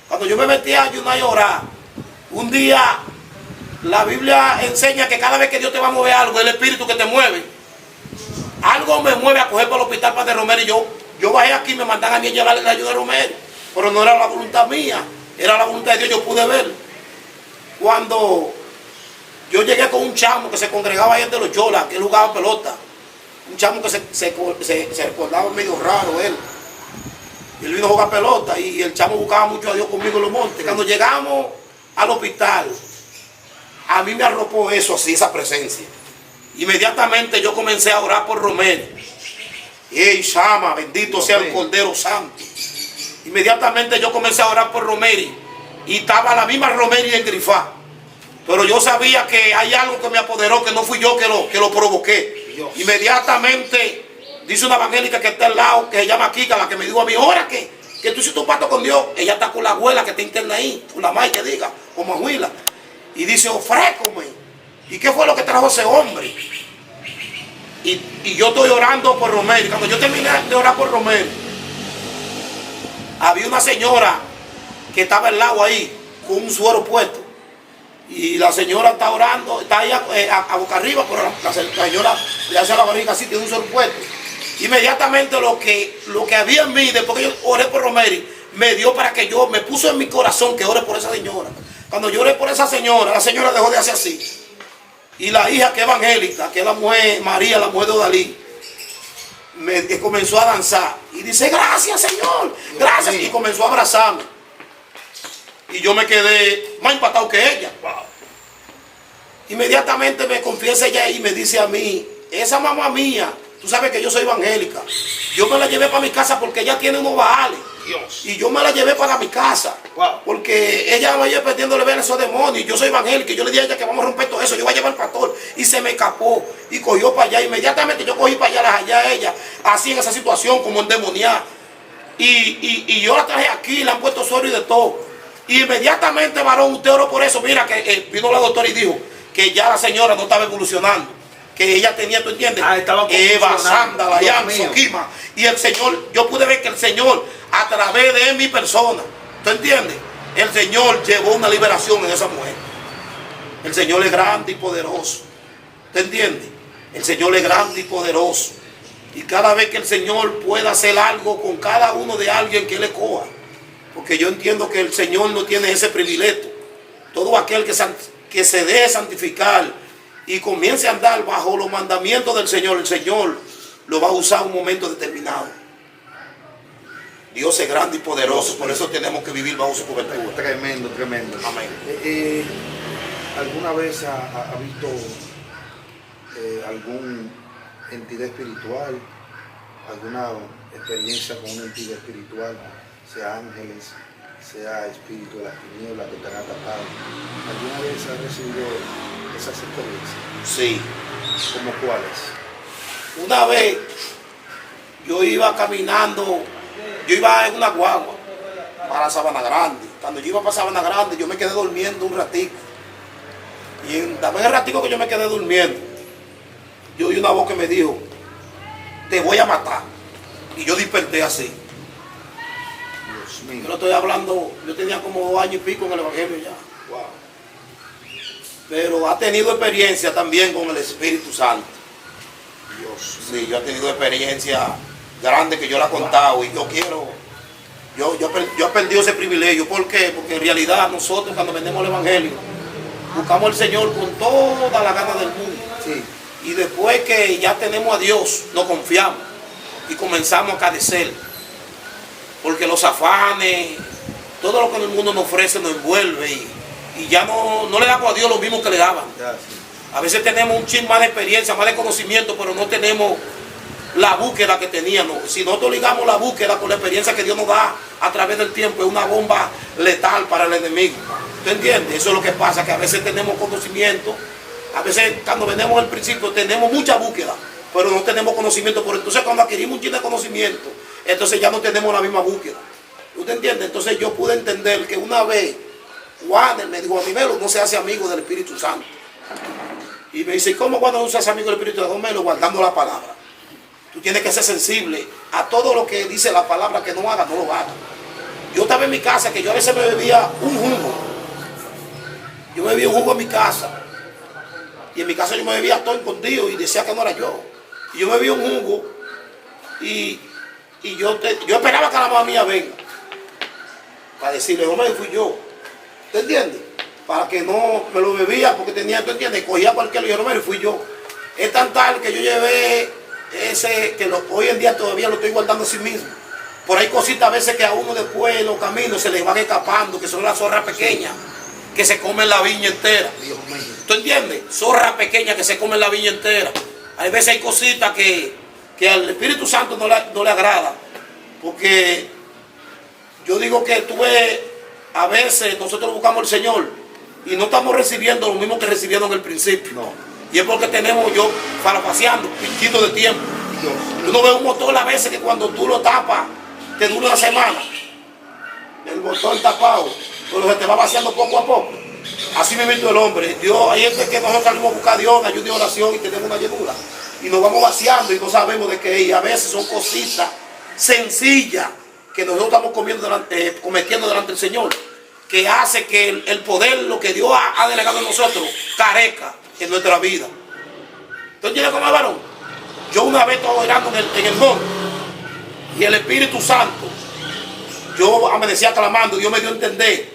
Cuando yo me metí a ayunar y a orar, un día la Biblia enseña que cada vez que Dios te va a mover algo, el espíritu que te mueve. Algo me mueve a coger para el hospital para de Romeri. Yo bajé aquí, me mandan a mí a llevarle la ayuda a Romeri. Pero no era la voluntad mía, era la voluntad de Dios. Yo pude ver. Cuando yo llegué con un chamo que se congregaba ahí en de los Yolas, que él jugaba pelota. Un chamo que se recordaba medio raro él. Y él vino a jugar pelota y el chamo buscaba mucho a Dios conmigo en los montes. Cuando llegamos al hospital, a mí me arropó eso así, esa presencia. Inmediatamente yo comencé a orar por Romeri. ¡Ey, Shama! Bendito sea el Cordero Santo. Inmediatamente yo comencé a orar por Romeri. Y estaba la misma Romeri en Grifá. Pero yo sabía que hay algo que me apoderó, que no fui yo que lo provoqué. Dios. Inmediatamente dice una evangélica que está al lado, que se llama Kika, la que me dijo a mí, ahora que tú hiciste un pacto con Dios. Ella está con la abuela que está interna ahí, con la madre que diga, como abuela. Y dice, ofrécome. ¿Y qué fue lo que trajo ese hombre? Y yo estoy orando por Romeri. Cuando yo terminé de orar por Romeri, había una señora que estaba al lado ahí, con un suero puesto. Y la señora está orando, está ahí a boca arriba, pero la señora le hace la barriga así, tiene un suero puesto. Inmediatamente lo que había en mí, después que yo oré por Romeri, me dio para que me puso en mi corazón que ore por esa señora. Cuando yo oré por esa señora, la señora dejó de hacer así. Y la hija que es evangélica, que es la mujer María, la mujer de Odalí, comenzó a danzar. Y dice, gracias Señor, gracias. Y comenzó a abrazarme. Y yo me quedé más impactado que ella. Inmediatamente me confiesa ella y me dice a mí, esa mamá mía, tú sabes que yo soy evangélica, yo me la llevé para mi casa porque ella tiene unos baales. Dios. Y yo me la llevé para mi casa. Wow. Porque ella me iba perdiéndole ver a esos demonios. Y yo soy evangélica. Y yo le dije a ella que vamos a romper todo eso. Yo voy a llevar al pastor. Y se me escapó. Y cogió para allá. Inmediatamente yo cogí para allá, las hallé a ella. Así en esa situación, como endemoniada. Y yo la traje aquí. Le han puesto suero y de todo. Y inmediatamente, varón, usted oró por eso. Mira que vino la doctora y dijo que ya la señora no estaba evolucionando. Que ella tenía, ¿tú entiendes? Eva, Sanda, Dayan, Soquima. Y el Señor, yo pude ver que el Señor, a través de mi persona, ¿tú entiendes? El Señor llevó una liberación en esa mujer. El Señor es grande y poderoso. ¿Te entiendes? El Señor es grande y poderoso. Y cada vez que el Señor pueda hacer algo con cada uno de alguien que le coja. Porque yo entiendo que el Señor no tiene ese privilegio. Todo aquel que se deje santificar y comience a andar bajo los mandamientos del Señor, el Señor lo va a usar en un momento determinado. Dios es grande y poderoso, por eso tenemos que vivir bajo su cobertura. Tremendo, tremendo. Amén. ¿Alguna vez ha visto alguna entidad espiritual, alguna experiencia con una entidad espiritual? sea ángeles, sea espíritu de las tinieblas que te han atacado. ¿Alguna vez has recibido esas experiencias? Sí. ¿Cómo cuáles? Una vez yo iba caminando, yo iba en una guagua para Sabana Grande. Cuando yo iba para Sabana Grande, yo me quedé durmiendo un ratico. Y también el ratico que yo me quedé durmiendo, yo oí una voz que me dijo, te voy a matar. Y yo desperté así. Dios mío. Yo no estoy hablando, yo tenía como 2 años y pico en el Evangelio ya. Wow. Pero ha tenido experiencia también con el Espíritu Santo. Dios. Sí, yo he tenido experiencia grande que yo la he contado y yo quiero, yo he perdido ese privilegio. ¿Por qué? Porque en realidad nosotros cuando vendemos el Evangelio, buscamos al Señor con toda la gana del mundo. Sí. Y después que ya tenemos a Dios, nos confiamos y comenzamos a carecer. Porque los afanes, todo lo que el mundo nos ofrece nos envuelve y ya no le damos a Dios lo mismo que le daban. Ya, sí. A veces tenemos un chin más de experiencia, más de conocimiento, pero no tenemos la búsqueda que teníamos. Si nosotros ligamos la búsqueda con la experiencia que Dios nos da a través del tiempo, es una bomba letal para el enemigo. ¿Tú entiendes? Eso es lo que pasa, que a veces tenemos conocimiento, a veces cuando venimos al principio tenemos mucha búsqueda, pero no tenemos conocimiento. Por entonces cuando adquirimos un chin de conocimiento, entonces ya no tenemos la misma búsqueda. ¿Usted entiende? Entonces yo pude entender que una vez Juan me dijo a mí, Melo, no se hace amigo del Espíritu Santo. Y me dice, ¿cómo cuando no se hace amigo del Espíritu Santo? Melo, guardando la palabra. Tú tienes que ser sensible a todo lo que dice la palabra, que no haga, no lo haga. Yo estaba en mi casa, que yo a veces me bebía un jugo. Yo me bebía un jugo en mi casa. Y en mi casa yo me bebía todo escondido y decía que no era yo. Y yo me bebía un jugo y yo esperaba que la mamá mía venga para decirle, hombre, fui yo. ¿Te entiendes? Para que no me lo bebía porque tenía, ¿tú entiendes? Cogía cualquier y yo, hombre, fui yo. Es tan tal que yo llevé ese, que hoy en día todavía lo estoy guardando a sí mismo. Por ahí cositas a veces que a uno después en los caminos se les van escapando, que son las zorras pequeñas, que se comen la viña entera. Dios mío. ¿Tú entiendes? Zorras pequeñas que se comen la viña entera. Hay veces hay cositas que al Espíritu Santo no le agrada. Porque yo digo que tú ves, a veces nosotros buscamos al Señor y no estamos recibiendo lo mismo que recibieron en el principio. No. Y es porque tenemos yo parapaseando, pinchito de tiempo. Dios. Tú no ves un motor a veces que cuando tú lo tapas, te dura una semana. El motor tapado, pero se te va vaciando poco a poco. Así me invito el hombre. Dios, ahí es que nosotros salimos a buscar a Dios, ayuda y oración y tenemos una llenura. Y nos vamos vaciando y no sabemos de qué. Y a veces son cositas sencillas que nosotros estamos cometiendo delante del Señor, que hace que el poder, lo que Dios ha delegado en nosotros, carezca en nuestra vida. Entonces, ¿entiendes cómo es, varón? Yo una vez estaba orando en el monte y el Espíritu Santo, yo amanecía clamando. Dios me dio a entender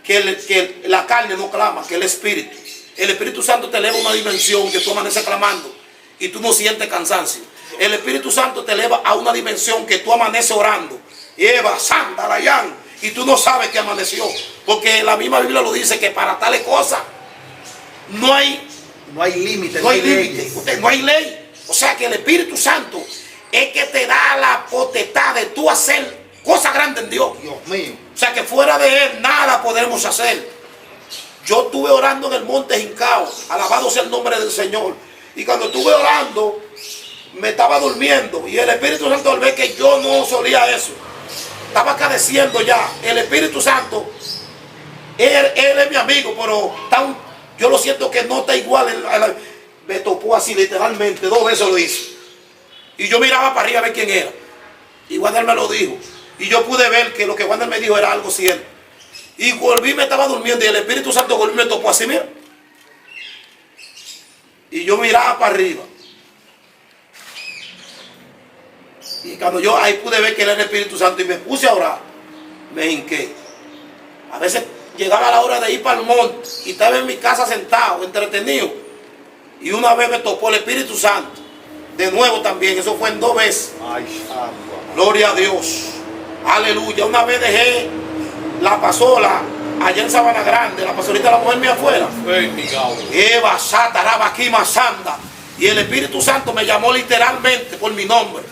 que la carne no clama, que el Espíritu Santo te eleva a una dimensión que tú amaneces clamando y tú no sientes cansancio. El Espíritu Santo te eleva a una dimensión que tú amaneces orando. Eva, Santa, Rayán, y tú no sabes que amaneció. Porque la misma Biblia lo dice, que para tales cosas no hay límite. no hay límite, no hay ley. O sea que el Espíritu Santo es que te da la potestad de tú hacer cosas grandes en Dios. Dios mío. O sea que fuera de Él nada podemos hacer. Yo estuve orando en el monte Jincao, alabado sea el nombre del Señor. Y cuando estuve orando, me estaba durmiendo. Y el Espíritu Santo, al ver que yo no solía eso, estaba cadeciendo ya. El Espíritu Santo, él es mi amigo, pero yo lo siento que no está igual. Me topó así literalmente, 2 veces lo hizo. Y yo miraba para arriba a ver quién era. Y Wander me lo dijo. Y yo pude ver que lo que Wander me dijo era algo cierto. Y volví, me estaba durmiendo y el Espíritu Santo volvió y me topó así, mira. Y yo miraba para arriba. Y cuando yo ahí pude ver que era el Espíritu Santo y me puse a orar, me hinqué. A veces llegaba la hora de ir para el monte y estaba en mi casa sentado, entretenido. Y una vez me topó el Espíritu Santo. De nuevo también, eso fue en 2 veces. Ay, Gloria a Dios. Aleluya. Una vez dejé la pasola allá en Sabana Grande, la pasolita de la mujer mía afuera. Eva, Sata, Rabaquima, Sanda. Y el Espíritu Santo me llamó literalmente por mi nombre.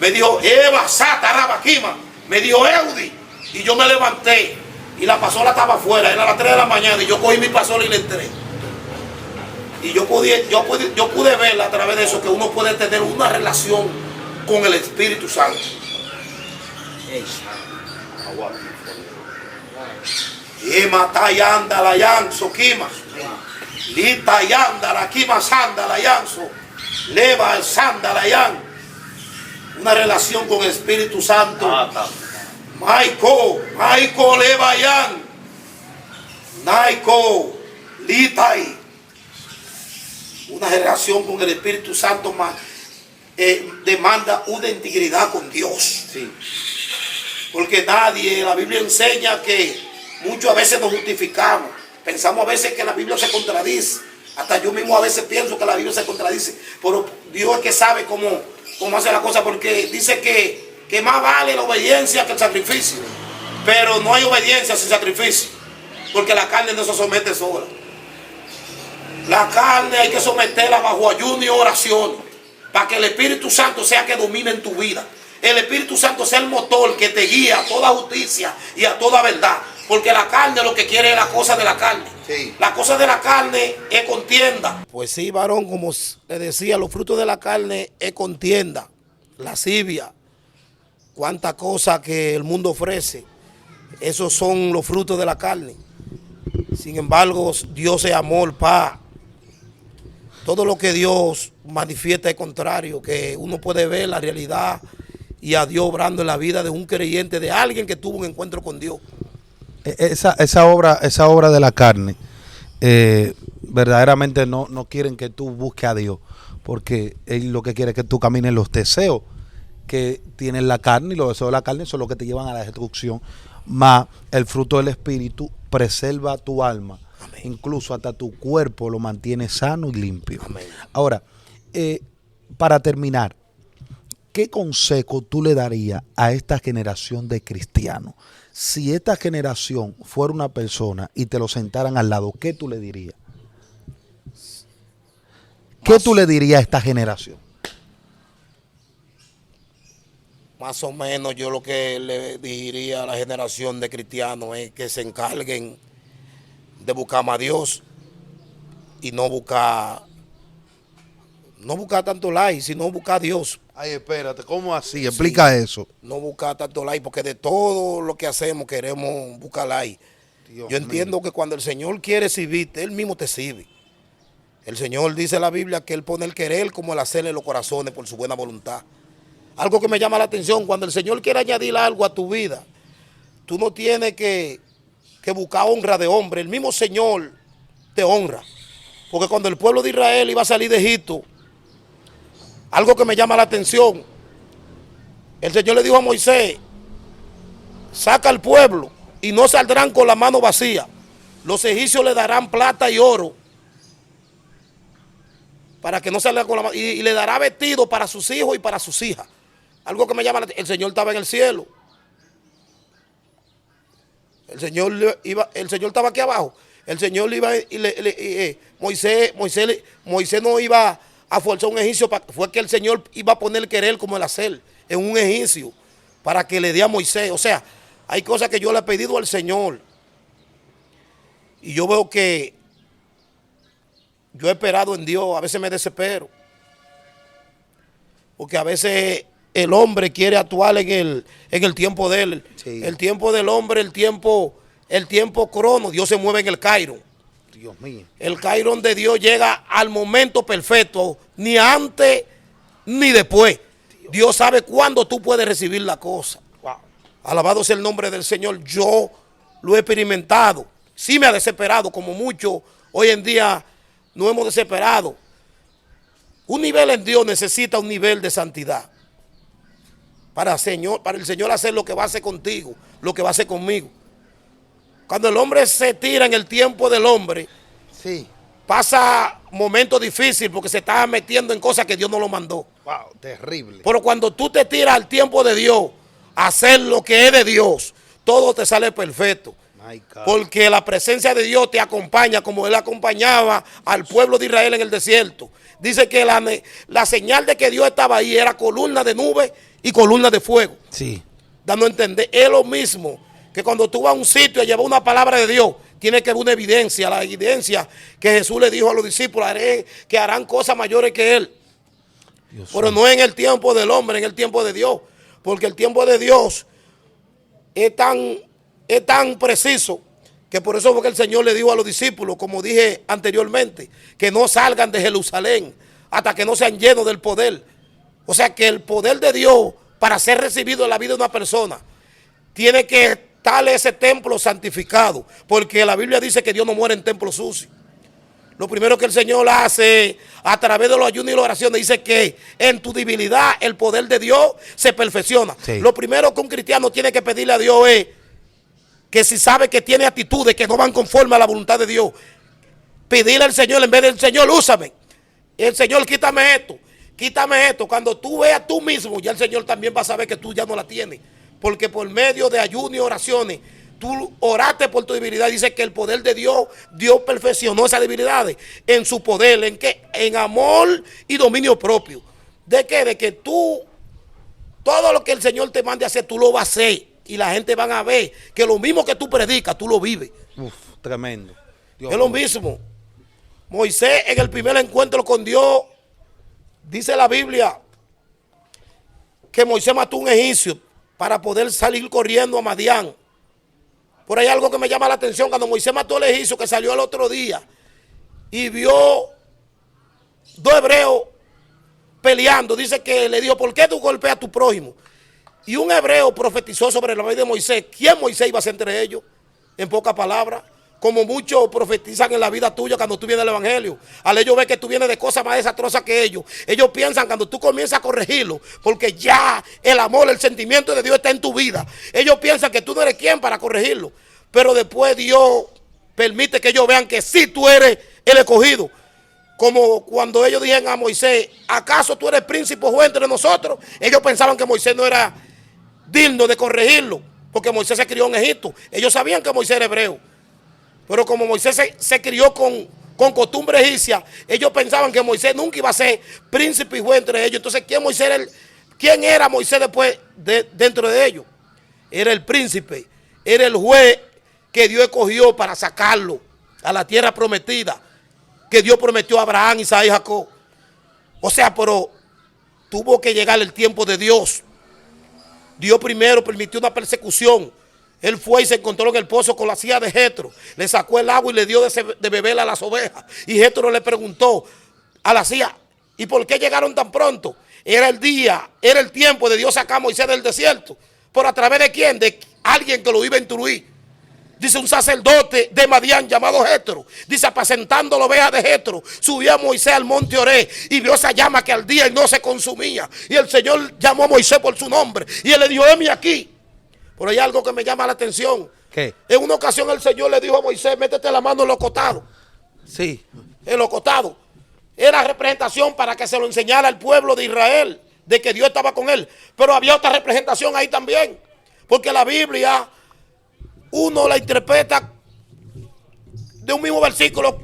Me dijo, Eva, Sata, Rabaquima. Me dijo, Eudi. Y yo me levanté y la pasola estaba afuera, era las 3 de la mañana y yo cogí mi pasola y le entré. Y yo pude ver a través de eso que uno puede tener una relación con el Espíritu Santo. Y matayanda la yanso kima. Lita yanda la kima sanda la yanso. Leva el sanda la yan. Una relación con el Espíritu Santo. Maiko leva yan. Naiko litai. Una relación con el Espíritu Santo demanda una integridad con Dios. Sí. Porque nadie, la Biblia enseña que muchas veces nos justificamos. Pensamos a veces que la Biblia se contradice. Hasta yo mismo a veces pienso que la Biblia se contradice. Pero Dios es que sabe cómo hace la cosa. Porque dice que más vale la obediencia que el sacrificio. Pero no hay obediencia sin sacrificio. Porque la carne no se somete sola. La carne hay que someterla bajo ayuno y oración. Para que el Espíritu Santo sea que domine en tu vida. El Espíritu Santo sea el motor que te guía a toda justicia y a toda verdad. Porque la carne lo que quiere es la cosa de la carne. Sí. La cosa de la carne es contienda. Pues sí, varón, como le decía, los frutos de la carne es contienda, lascivia, cuánta cosa que el mundo ofrece. Esos son los frutos de la carne. Sin embargo, Dios es amor, paz. Todo lo que Dios manifiesta es contrario, que uno puede ver la realidad y a Dios obrando en la vida de un creyente, de alguien que tuvo un encuentro con Dios. Esa obra de la carne, verdaderamente no quieren que tú busques a Dios, porque Él lo que quiere es que tú camines los deseos que tiene la carne, y los deseos de la carne son los que te llevan a la destrucción, más el fruto del Espíritu preserva tu alma. Amén. Incluso hasta tu cuerpo lo mantiene sano y limpio. Amén. Ahora, para terminar, ¿qué consejo tú le darías a esta generación de cristianos? Si esta generación fuera una persona y te lo sentaran al lado, ¿qué tú le dirías? ¿Qué tú le dirías a esta generación? Más o menos yo lo que le diría a la generación de cristianos es que se encarguen de buscar más a Dios y no buscar tanto like, sino buscar a Dios. Ay, espérate, ¿cómo así? Explica eso. No buscar tanto like, porque de todo lo que hacemos queremos buscar like. Yo entiendo que cuando el Señor quiere servirte, Él mismo te sirve. El Señor dice en la Biblia que Él pone el querer como el hacer en los corazones por su buena voluntad. Algo que me llama la atención, cuando el Señor quiere añadir algo a tu vida, tú no tienes que buscar honra de hombre. El mismo Señor te honra. Porque cuando el pueblo de Israel iba a salir de Egipto, algo que me llama la atención, el Señor le dijo a Moisés, saca al pueblo y no saldrán con la mano vacía. Los egipcios le darán plata y oro para que no salgan con la mano, y le dará vestido para sus hijos y para sus hijas. Algo que me llama la atención, el Señor estaba en el cielo. El Señor estaba aquí abajo. El Señor iba y Moisés no iba a forzar un egipcio, fue que el Señor iba a poner el querer como el hacer en un egipcio para que le dé a Moisés. O sea, hay cosas que yo le he pedido al Señor y yo veo que yo he esperado en Dios, a veces me desespero, porque a veces el hombre quiere actuar en el tiempo de él. Sí. El tiempo del hombre, el tiempo crono, Dios se mueve en el Cairo. Dios mío. El Cairo de Dios llega al momento perfecto, ni antes ni después. Dios sabe cuándo tú puedes recibir la cosa. Wow. Alabado sea el nombre del Señor. Yo lo he experimentado. Sí me ha desesperado, como muchos hoy en día no hemos desesperado. Un nivel en Dios necesita un nivel de santidad. Para el Señor hacer lo que va a hacer contigo, lo que va a hacer conmigo. Cuando el hombre se tira en el tiempo del hombre, sí, pasa momentos difíciles porque se está metiendo en cosas que Dios no lo mandó. Wow, terrible. Pero cuando tú te tiras al tiempo de Dios, a hacer lo que es de Dios, todo te sale perfecto. Porque la presencia de Dios te acompaña como Él acompañaba al pueblo de Israel en el desierto. Dice que la señal de que Dios estaba ahí era columna de nube y columna de fuego. Sí. dando a entender. Es lo mismo que cuando tú vas a un sitio a llevar una palabra de Dios, tiene que haber una evidencia, la evidencia que Jesús le dijo a los discípulos, haré que harán cosas mayores que Él. Pero no en el tiempo del hombre, en el tiempo de Dios. Porque el tiempo de Dios es tan preciso que por eso fue que el Señor le dijo a los discípulos, como dije anteriormente, que no salgan de Jerusalén hasta que no sean llenos del poder. O sea que el poder de Dios, para ser recibido en la vida de una persona, tiene que estar ese templo santificado. Porque la Biblia dice que Dios no muere en templos sucios. Lo primero que el Señor hace a través de los ayunos y las oraciones, dice que en tu debilidad el poder de Dios se perfecciona. Sí. Lo primero que un cristiano tiene que pedirle a Dios es que si sabe que tiene actitudes que no van conforme a la voluntad de Dios, pedirle al Señor en vez del Señor, úsame. El Señor, quítame esto, quítame esto. Cuando tú veas tú mismo, ya el Señor también va a saber que tú ya no la tienes. Porque por medio de ayuno y oraciones, tú oraste por tu debilidad. Dice que el poder de Dios, Dios perfeccionó esas debilidades en su poder. ¿En qué? En amor y dominio propio. ¿De qué? De que tú, todo lo que el Señor te mande a hacer, tú lo vas a hacer. Y la gente van a ver que lo mismo que tú predicas, tú lo vives. Uf, tremendo. Dios, es lo mismo. Moisés en el primer encuentro con Dios, dice la Biblia, que Moisés mató a un egipcio para poder salir corriendo a Madián. Por ahí algo que me llama la atención, cuando Moisés mató al egipcio que salió el otro día y vio dos hebreos peleando, dice que le dijo, ¿por qué tú golpeas a tu prójimo? Y un hebreo profetizó sobre la vida de Moisés. ¿Quién Moisés iba a ser entre ellos? En pocas palabras, como muchos profetizan en la vida tuya cuando tú vienes al evangelio. Al ellos ver que tú vienes de cosas más desastrosas que ellos piensan cuando tú comienzas a corregirlo, porque ya el amor, el sentimiento de Dios está en tu vida. Ellos piensan que tú no eres quien para corregirlo. Pero después Dios permite que ellos vean que sí tú eres el escogido. Como cuando ellos dijeron a Moisés, ¿acaso tú eres príncipe o juez entre nosotros? Ellos pensaban que Moisés no era digno de corregirlo, porque Moisés se crió en Egipto. Ellos sabían que Moisés era hebreo, pero como Moisés se crió con costumbre egipcia, ellos pensaban que Moisés nunca iba a ser príncipe y juez entre ellos. Entonces, ¿quién era Moisés después dentro de ellos? Era el príncipe, era el juez que Dios escogió para sacarlo a la tierra prometida, que Dios prometió a Abraham, Isaac y Jacob. O sea, pero tuvo que llegar el tiempo de Dios. Dios primero permitió una persecución. Él fue y se encontró en el pozo con la silla de Jetro. Le sacó el agua y le dio de beber a las ovejas. Y Jetro le preguntó a la silla, ¿y por qué llegaron tan pronto? Era el día, era el tiempo de Dios sacar a Moisés del desierto. ¿Pero a través de quién? De alguien que lo iba a instruir. Dice un sacerdote de Madián llamado Jetro. Dice, apacentando la oveja de Jetro, subió a Moisés al monte Oré y vio esa llama que ardía y no se consumía. Y el Señor llamó a Moisés por su nombre. Y él le dijo, heme aquí. Pero hay algo que me llama la atención. ¿Qué? En una ocasión el Señor le dijo a Moisés, métete la mano en los costados. Sí. En los costados. Era representación para que se lo enseñara al pueblo de Israel, de que Dios estaba con él. Pero había otra representación ahí también. Porque la Biblia, uno la interpreta de un mismo versículo,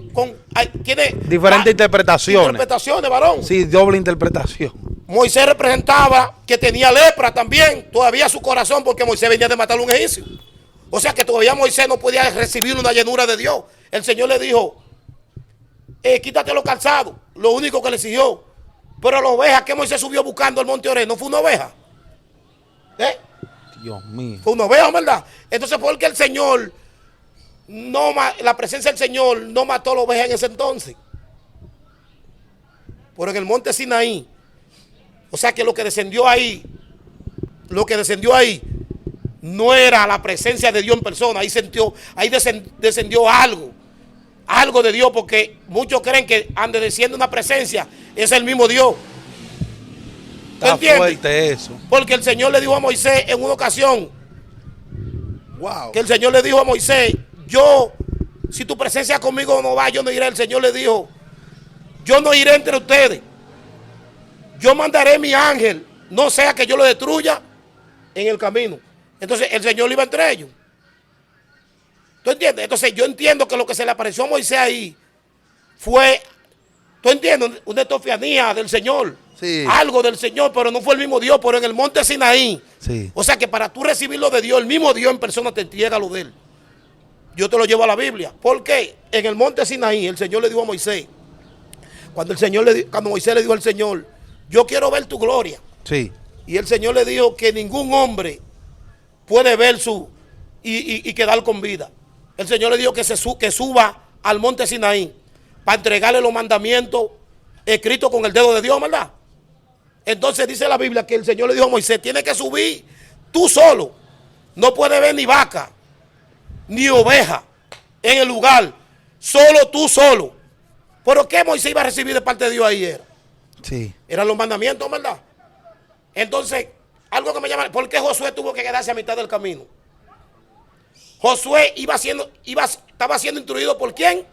tiene diferentes interpretaciones. Interpretaciones, varón. Sí, doble interpretación. Moisés representaba que tenía lepra también, todavía su corazón, porque Moisés venía de matar a un egipcio. O sea que todavía Moisés no podía recibir una llenura de Dios. El Señor le dijo, quítate los calzados, lo único que le exigió. Pero la oveja que Moisés subió buscando al monte Oré, ¿no fue una oveja? Dios mío. Fue una oveja, ¿verdad? Entonces, ¿por qué el Señor, la presencia del Señor no mató a la oveja en ese entonces? Pero en el monte Sinaí, o sea que lo que descendió ahí no era la presencia de Dios en persona. Ahí descendió algo de Dios, porque muchos creen que ande desciende una presencia, es el mismo Dios. Está fuerte eso. Porque el Señor le dijo a Moisés en una ocasión, wow, que el Señor le dijo a Moisés, si tu presencia conmigo no va, yo no iré. El Señor le dijo, yo no iré entre ustedes. Yo mandaré mi ángel, no sea que yo lo destruya en el camino. Entonces el Señor iba entre ellos. ¿Tú entiendes? Entonces yo entiendo que lo que se le apareció a Moisés ahí fue, ¿tú entiendes? Una estofianía del Señor. Sí. algo del Señor, pero no fue el mismo Dios, pero en el monte Sinaí. Sí. O sea que para tú recibir lo de Dios, el mismo Dios en persona te entrega lo de él. Yo te lo llevo a la Biblia. ¿Por qué? En el monte Sinaí el Señor le dijo a Moisés, cuando Moisés le dijo al Señor, yo quiero ver tu gloria. Sí. Y el Señor le dijo que ningún hombre puede ver y quedar con vida. El Señor le dijo que suba al monte Sinaí para entregarle los mandamientos escritos con el dedo de Dios, ¿verdad? Entonces dice la Biblia que el Señor le dijo a Moisés, tienes que subir tú solo. No puede ver ni vaca, ni oveja en el lugar. Solo tú solo. ¿Pero qué Moisés iba a recibir de parte de Dios ahí era? Sí. Eran los mandamientos, ¿verdad? Entonces, algo que me llama, ¿por qué Josué tuvo que quedarse a mitad del camino? Josué estaba siendo instruido ¿por quién?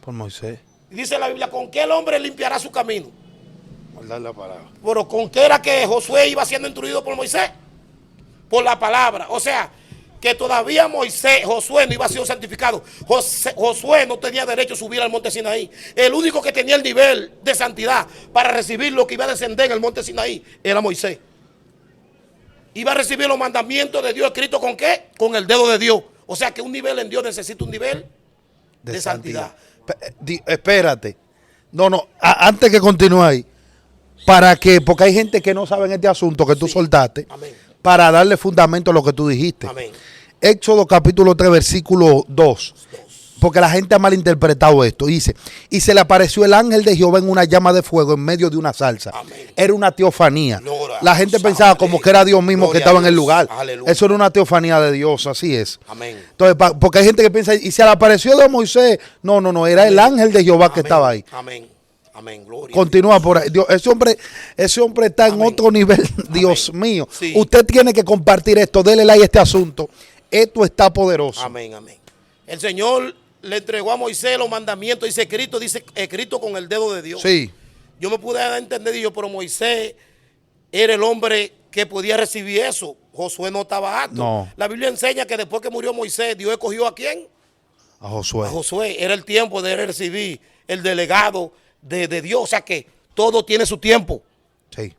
Por Moisés. Dice la Biblia, ¿con qué el hombre limpiará su camino? Guardar la palabra. Pero ¿con qué era que Josué iba siendo instruido por Moisés? Por la palabra. O sea, que todavía Josué no iba a ser santificado. Josué no tenía derecho a subir al monte Sinaí. El único que tenía el nivel de santidad para recibir lo que iba a descender en el monte Sinaí era Moisés. Iba a recibir los mandamientos de Dios escritos ¿con qué? Con el dedo de Dios. O sea que un nivel en Dios necesita un nivel de santidad. Espérate. No, antes que continúe ahí, porque hay gente que no sabe en este asunto que tú soltaste, Amén. para darle fundamento a lo que tú dijiste. Amén. Éxodo capítulo 3, versículo 2. Porque la gente ha malinterpretado esto. Dice, y se le apareció el ángel de Jehová en una llama de fuego en medio de una salsa. Amén. Era una teofanía. Gloria, La gente pensaba como que era Dios mismo que gloria estaba a en el Dios. lugar. Aleluya. Eso era una teofanía de Dios, así es. Amén. Entonces, porque hay gente que piensa, y se le apareció de Moisés. No, era el ángel de Jehová que Amén. estaba ahí. Amén. Amén. Gloria. Continúa por ahí. Dios, ese hombre está en Amén. otro nivel. Dios Amén. mío. Sí. Usted tiene que compartir esto. Dele like a este asunto. Esto está poderoso. Amén. Amén. El Señor le entregó a Moisés los mandamientos. Dice escrito con el dedo de Dios. Sí. Yo me pude dar a entender, pero Moisés era el hombre que podía recibir eso. Josué no estaba apto. No. La Biblia enseña que después que murió Moisés, Dios escogió ¿a quién? A Josué. A Josué. Era el tiempo de recibir el delegado de Dios. O sea que todo tiene su tiempo Sí.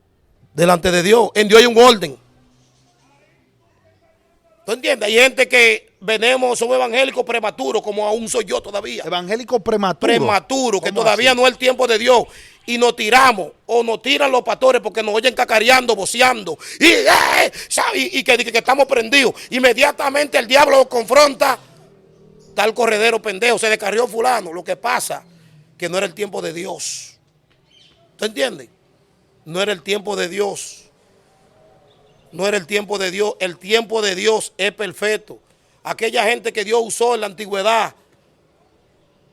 delante de Dios. En Dios hay un orden. ¿Tú entiendes? Hay gente que somos evangélicos prematuros, como aún soy yo todavía. Evangélico prematuro. Prematuro, que ¿Cómo todavía así? no es el tiempo de Dios. Y nos tiramos, o nos tiran los pastores porque nos oyen cacareando, voceando. Y que estamos prendidos. Inmediatamente el diablo confronta. Tal corredero pendejo, se descarrió fulano. Lo que pasa que no era el tiempo de Dios. ¿Tú entiendes? No era el tiempo de Dios. No era el tiempo de Dios. El tiempo de Dios es perfecto. Aquella gente que Dios usó en la antigüedad,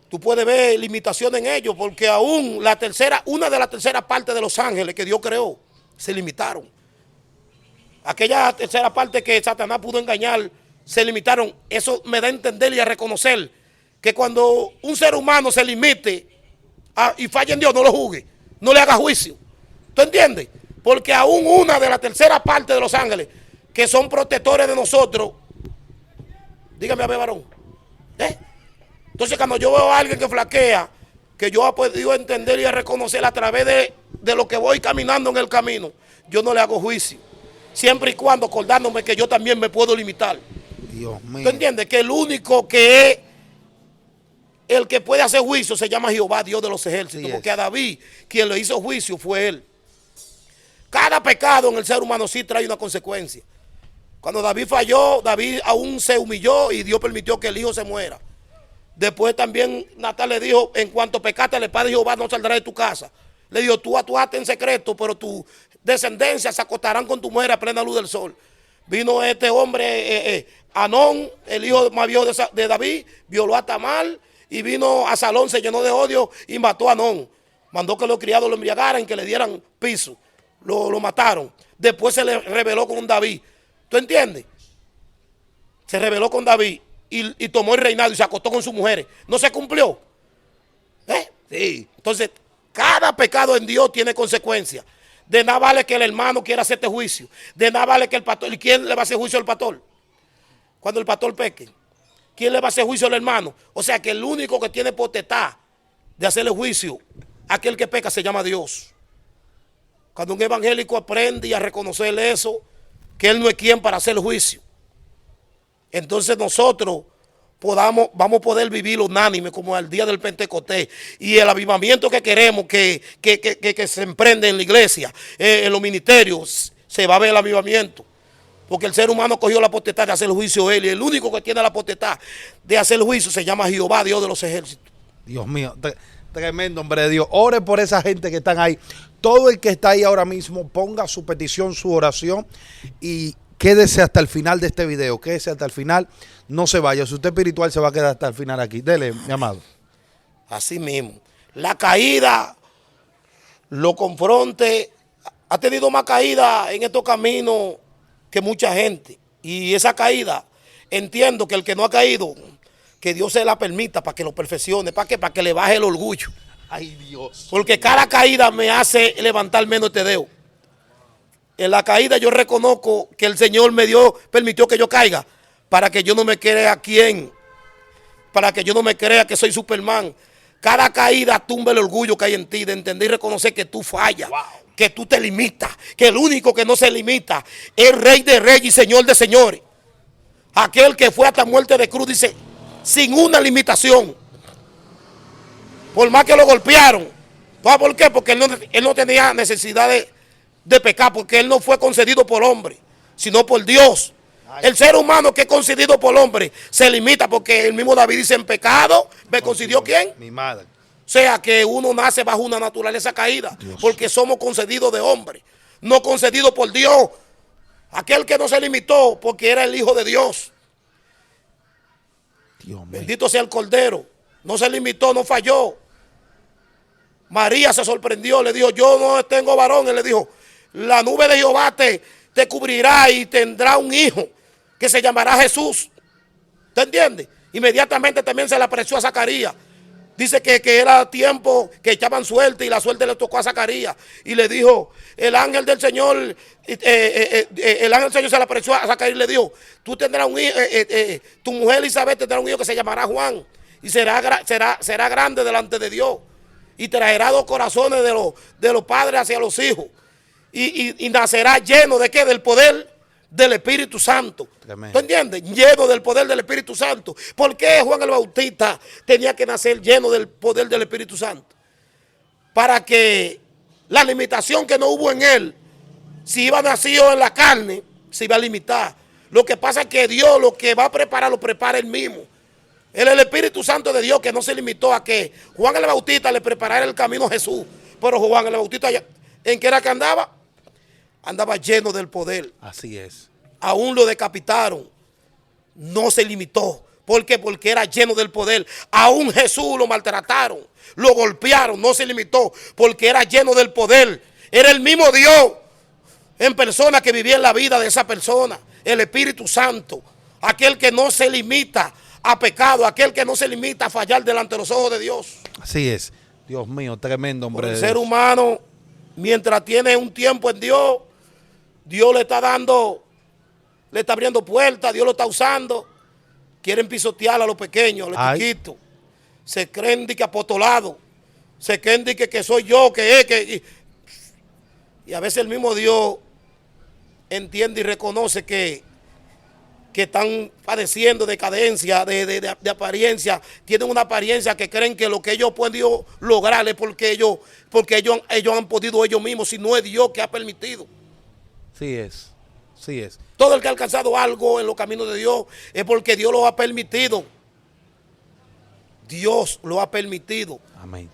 tú puedes ver limitaciones en ellos, porque aún una de las terceras partes de los ángeles que Dios creó, se limitaron. Aquella tercera parte que Satanás pudo engañar, se limitaron. Eso me da a entender y a reconocer que cuando un ser humano se limite y falla en Dios, no lo juzgue, no le haga juicio. ¿Tú entiendes? Porque aún una de la tercera parte de los ángeles, que son protectores de nosotros, dígame a ver, varón. Entonces cuando yo veo a alguien que flaquea, que yo he podido entender y a reconocer a través de lo que voy caminando en el camino, yo no le hago juicio. Siempre y cuando acordándome que yo también me puedo limitar. Dios mío. ¿Tú entiendes? Que el único que es el que puede hacer juicio se llama Jehová, Dios de los ejércitos. Sí, porque a David, quien le hizo juicio fue él. Cada pecado en el ser humano sí trae una consecuencia. Cuando David falló, David aún se humilló y Dios permitió que el hijo se muera. Después también Natal le dijo, en cuanto pecaste al Padre Jehová no saldrá de tu casa. Le dijo, tú actuaste en secreto, pero tu descendencia se acostarán con tu mujer a plena luz del sol. Vino este hombre, Anón, el hijo más viejo de David, violó a Tamar y vino a Salón, se llenó de odio y mató a Anón. Mandó que los criados lo embriagaran, que le dieran piso. Lo mataron. Después se le rebeló con David. ¿Tú entiendes? Se rebeló con David y tomó el reinado y se acostó con sus mujeres. ¿No se cumplió? Sí. Entonces, cada pecado en Dios tiene consecuencias. De nada vale que el hermano quiera hacerte juicio. De nada vale que el pastor. ¿Y quién le va a hacer juicio al pastor? Cuando el pastor peque. ¿Quién le va a hacer juicio al hermano? O sea que el único que tiene potestad de hacerle juicio a aquel que peca se llama Dios. Cuando un evangélico aprende a reconocer eso, que él no es quien para hacer juicio, entonces nosotros vamos a poder vivir unánime como el día del Pentecostés, y el avivamiento que queremos que se emprende en la iglesia, en los ministerios, se va a ver el avivamiento. Porque el ser humano cogió la potestad de hacer juicio él, y el único que tiene la potestad de hacer juicio se llama Jehová, Dios de los ejércitos. Dios mío, tremendo, hombre de Dios. Ore por esa gente que están ahí. Todo el que está ahí ahora mismo, ponga su petición, su oración, y quédese hasta el final de este video. Quédese hasta el final, no se vaya. Si usted es espiritual, se va a quedar hasta el final aquí. Dele, mi amado. Así mismo. La caída lo confronte. Ha tenido más caída en estos caminos que mucha gente. Y esa caída, entiendo que el que no ha caído, que Dios se la permita para que lo perfeccione. ¿Para qué? Para que le baje el orgullo. Ay, Dios. Porque cada caída me hace levantar menos este dedo. En la caída yo reconozco que el Señor permitió que yo caiga, para que yo no me crea para que yo no me crea que soy Superman. Cada caída tumba el orgullo que hay en ti, de entender y reconocer que tú fallas, que tú te limitas, que el único que no se limita es Rey de Reyes y Señor de Señores. Aquel que fue hasta muerte de cruz, dice, sin una limitación. Por más que lo golpearon. ¿Sabes por qué? Porque él no tenía necesidad de pecar, porque él no fue concedido por hombre, sino por Dios. El ser humano que es concedido por hombre se limita, porque el mismo David dice, en pecado me concedió ¿quién? Mi madre. O sea que uno nace bajo una naturaleza caída, porque somos concedidos de hombre, no concedidos por Dios. Aquel que no se limitó porque era el Hijo de Dios. Dios mío. Bendito sea el Cordero. No se limitó, no falló. María se sorprendió, le dijo, yo no tengo varón. Él le dijo, la nube de Jehová te cubrirá y tendrá un hijo que se llamará Jesús. ¿Te entiendes? Inmediatamente también se le apareció a Zacarías. Dice que era tiempo que echaban suerte, y la suerte le tocó a Zacarías. Y le dijo, el ángel del Señor se le apareció a Zacarías y le dijo, tú tendrás un hijo, tu mujer Elizabeth tendrá un hijo que se llamará Juan. Y será grande delante de Dios. Y traerá dos corazones de los padres hacia los hijos. Y nacerá lleno de ¿qué? Del poder del Espíritu Santo. Tremendo. ¿Tú entiendes? Lleno del poder del Espíritu Santo. ¿Por qué Juan el Bautista tenía que nacer lleno del poder del Espíritu Santo? Para que la limitación que no hubo en él, si iba nacido en la carne, se iba a limitar. Lo que pasa es que Dios lo que va a preparar, lo prepara él mismo. Él es el Espíritu Santo de Dios, que no se limitó a que Juan el Bautista le preparara el camino a Jesús. Pero Juan el Bautista, ¿en qué era que andaba? Andaba lleno del poder. Así es. Aún lo decapitaron. No se limitó. ¿Por qué? Porque era lleno del poder. Aún Jesús lo maltrataron, lo golpearon, no se limitó, porque era lleno del poder. Era el mismo Dios en persona que vivía en la vida de esa persona. El Espíritu Santo. Aquel que no se limita a pecado, aquel que no se limita a fallar delante de los ojos de Dios. Así es. Dios mío, tremendo, hombre. Por el de ser Dios. humano, mientras tiene un tiempo en Dios, Dios le está dando, le está abriendo puertas, Dios lo está usando. Quieren pisotear a los pequeños, a los Ay. chiquitos. Se creen de que apostolado. Se creen de que soy yo, que es, que... Y a veces el mismo Dios entiende y reconoce que están padeciendo decadencia, de apariencia. Tienen una apariencia que creen que lo que ellos pueden lograr es porque ellos han podido ellos mismos, si no es Dios que ha permitido. Sí es. Sí es. Todo el que ha alcanzado algo en los caminos de Dios es porque Dios lo ha permitido. Dios lo ha permitido. Amén.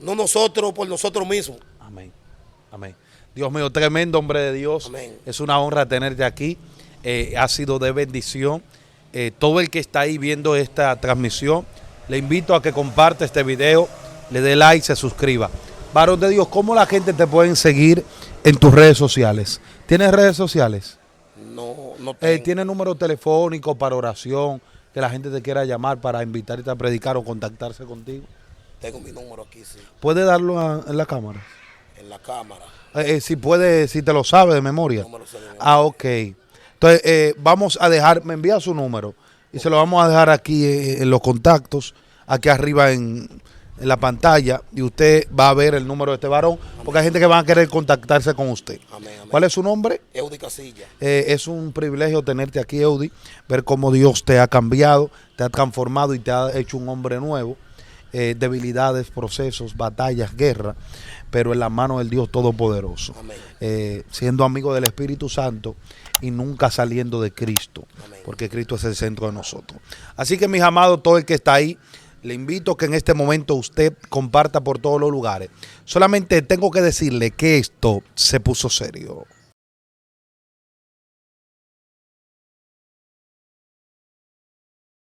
No nosotros por nosotros mismos. Amén. Amén. Dios mío, tremendo, hombre de Dios. Amén. Es una honra tenerte aquí. Ha sido de bendición. Todo el que está ahí viendo esta transmisión, le invito a que comparte este video, le dé like, se suscriba. Varón de Dios, ¿cómo la gente te puede seguir en tus redes sociales? ¿Tienes redes sociales? No tengo. ¿Tienes número telefónico para oración, que la gente te quiera llamar para invitarte a predicar o contactarse contigo? Tengo mi número aquí, sí, ¿Puede darlo en la cámara? en la cámara. Si puede, si te lo sabe de memoria. No me lo sé de memoria. Ah, ok. Entonces, vamos a dejar, me envía su número y se lo vamos a dejar aquí en los contactos, aquí arriba en en la pantalla y usted va a ver el número de este varón, porque hay gente que va a querer contactarse con usted. Amén, amén. ¿Cuál es su nombre? Eudi Casilla. Es un privilegio tenerte aquí, Eudi, ver cómo Dios te ha cambiado, te ha transformado y te ha hecho un hombre nuevo. Debilidades, procesos, batallas, guerra, pero en la mano del Dios Todopoderoso. Siendo amigo del Espíritu Santo y nunca saliendo de Cristo, Amén. porque Cristo es el centro de nosotros. Así que, mis amados, todo el que está ahí, le invito a que en este momento usted comparta por todos los lugares. Solamente tengo que decirle que esto se puso serio.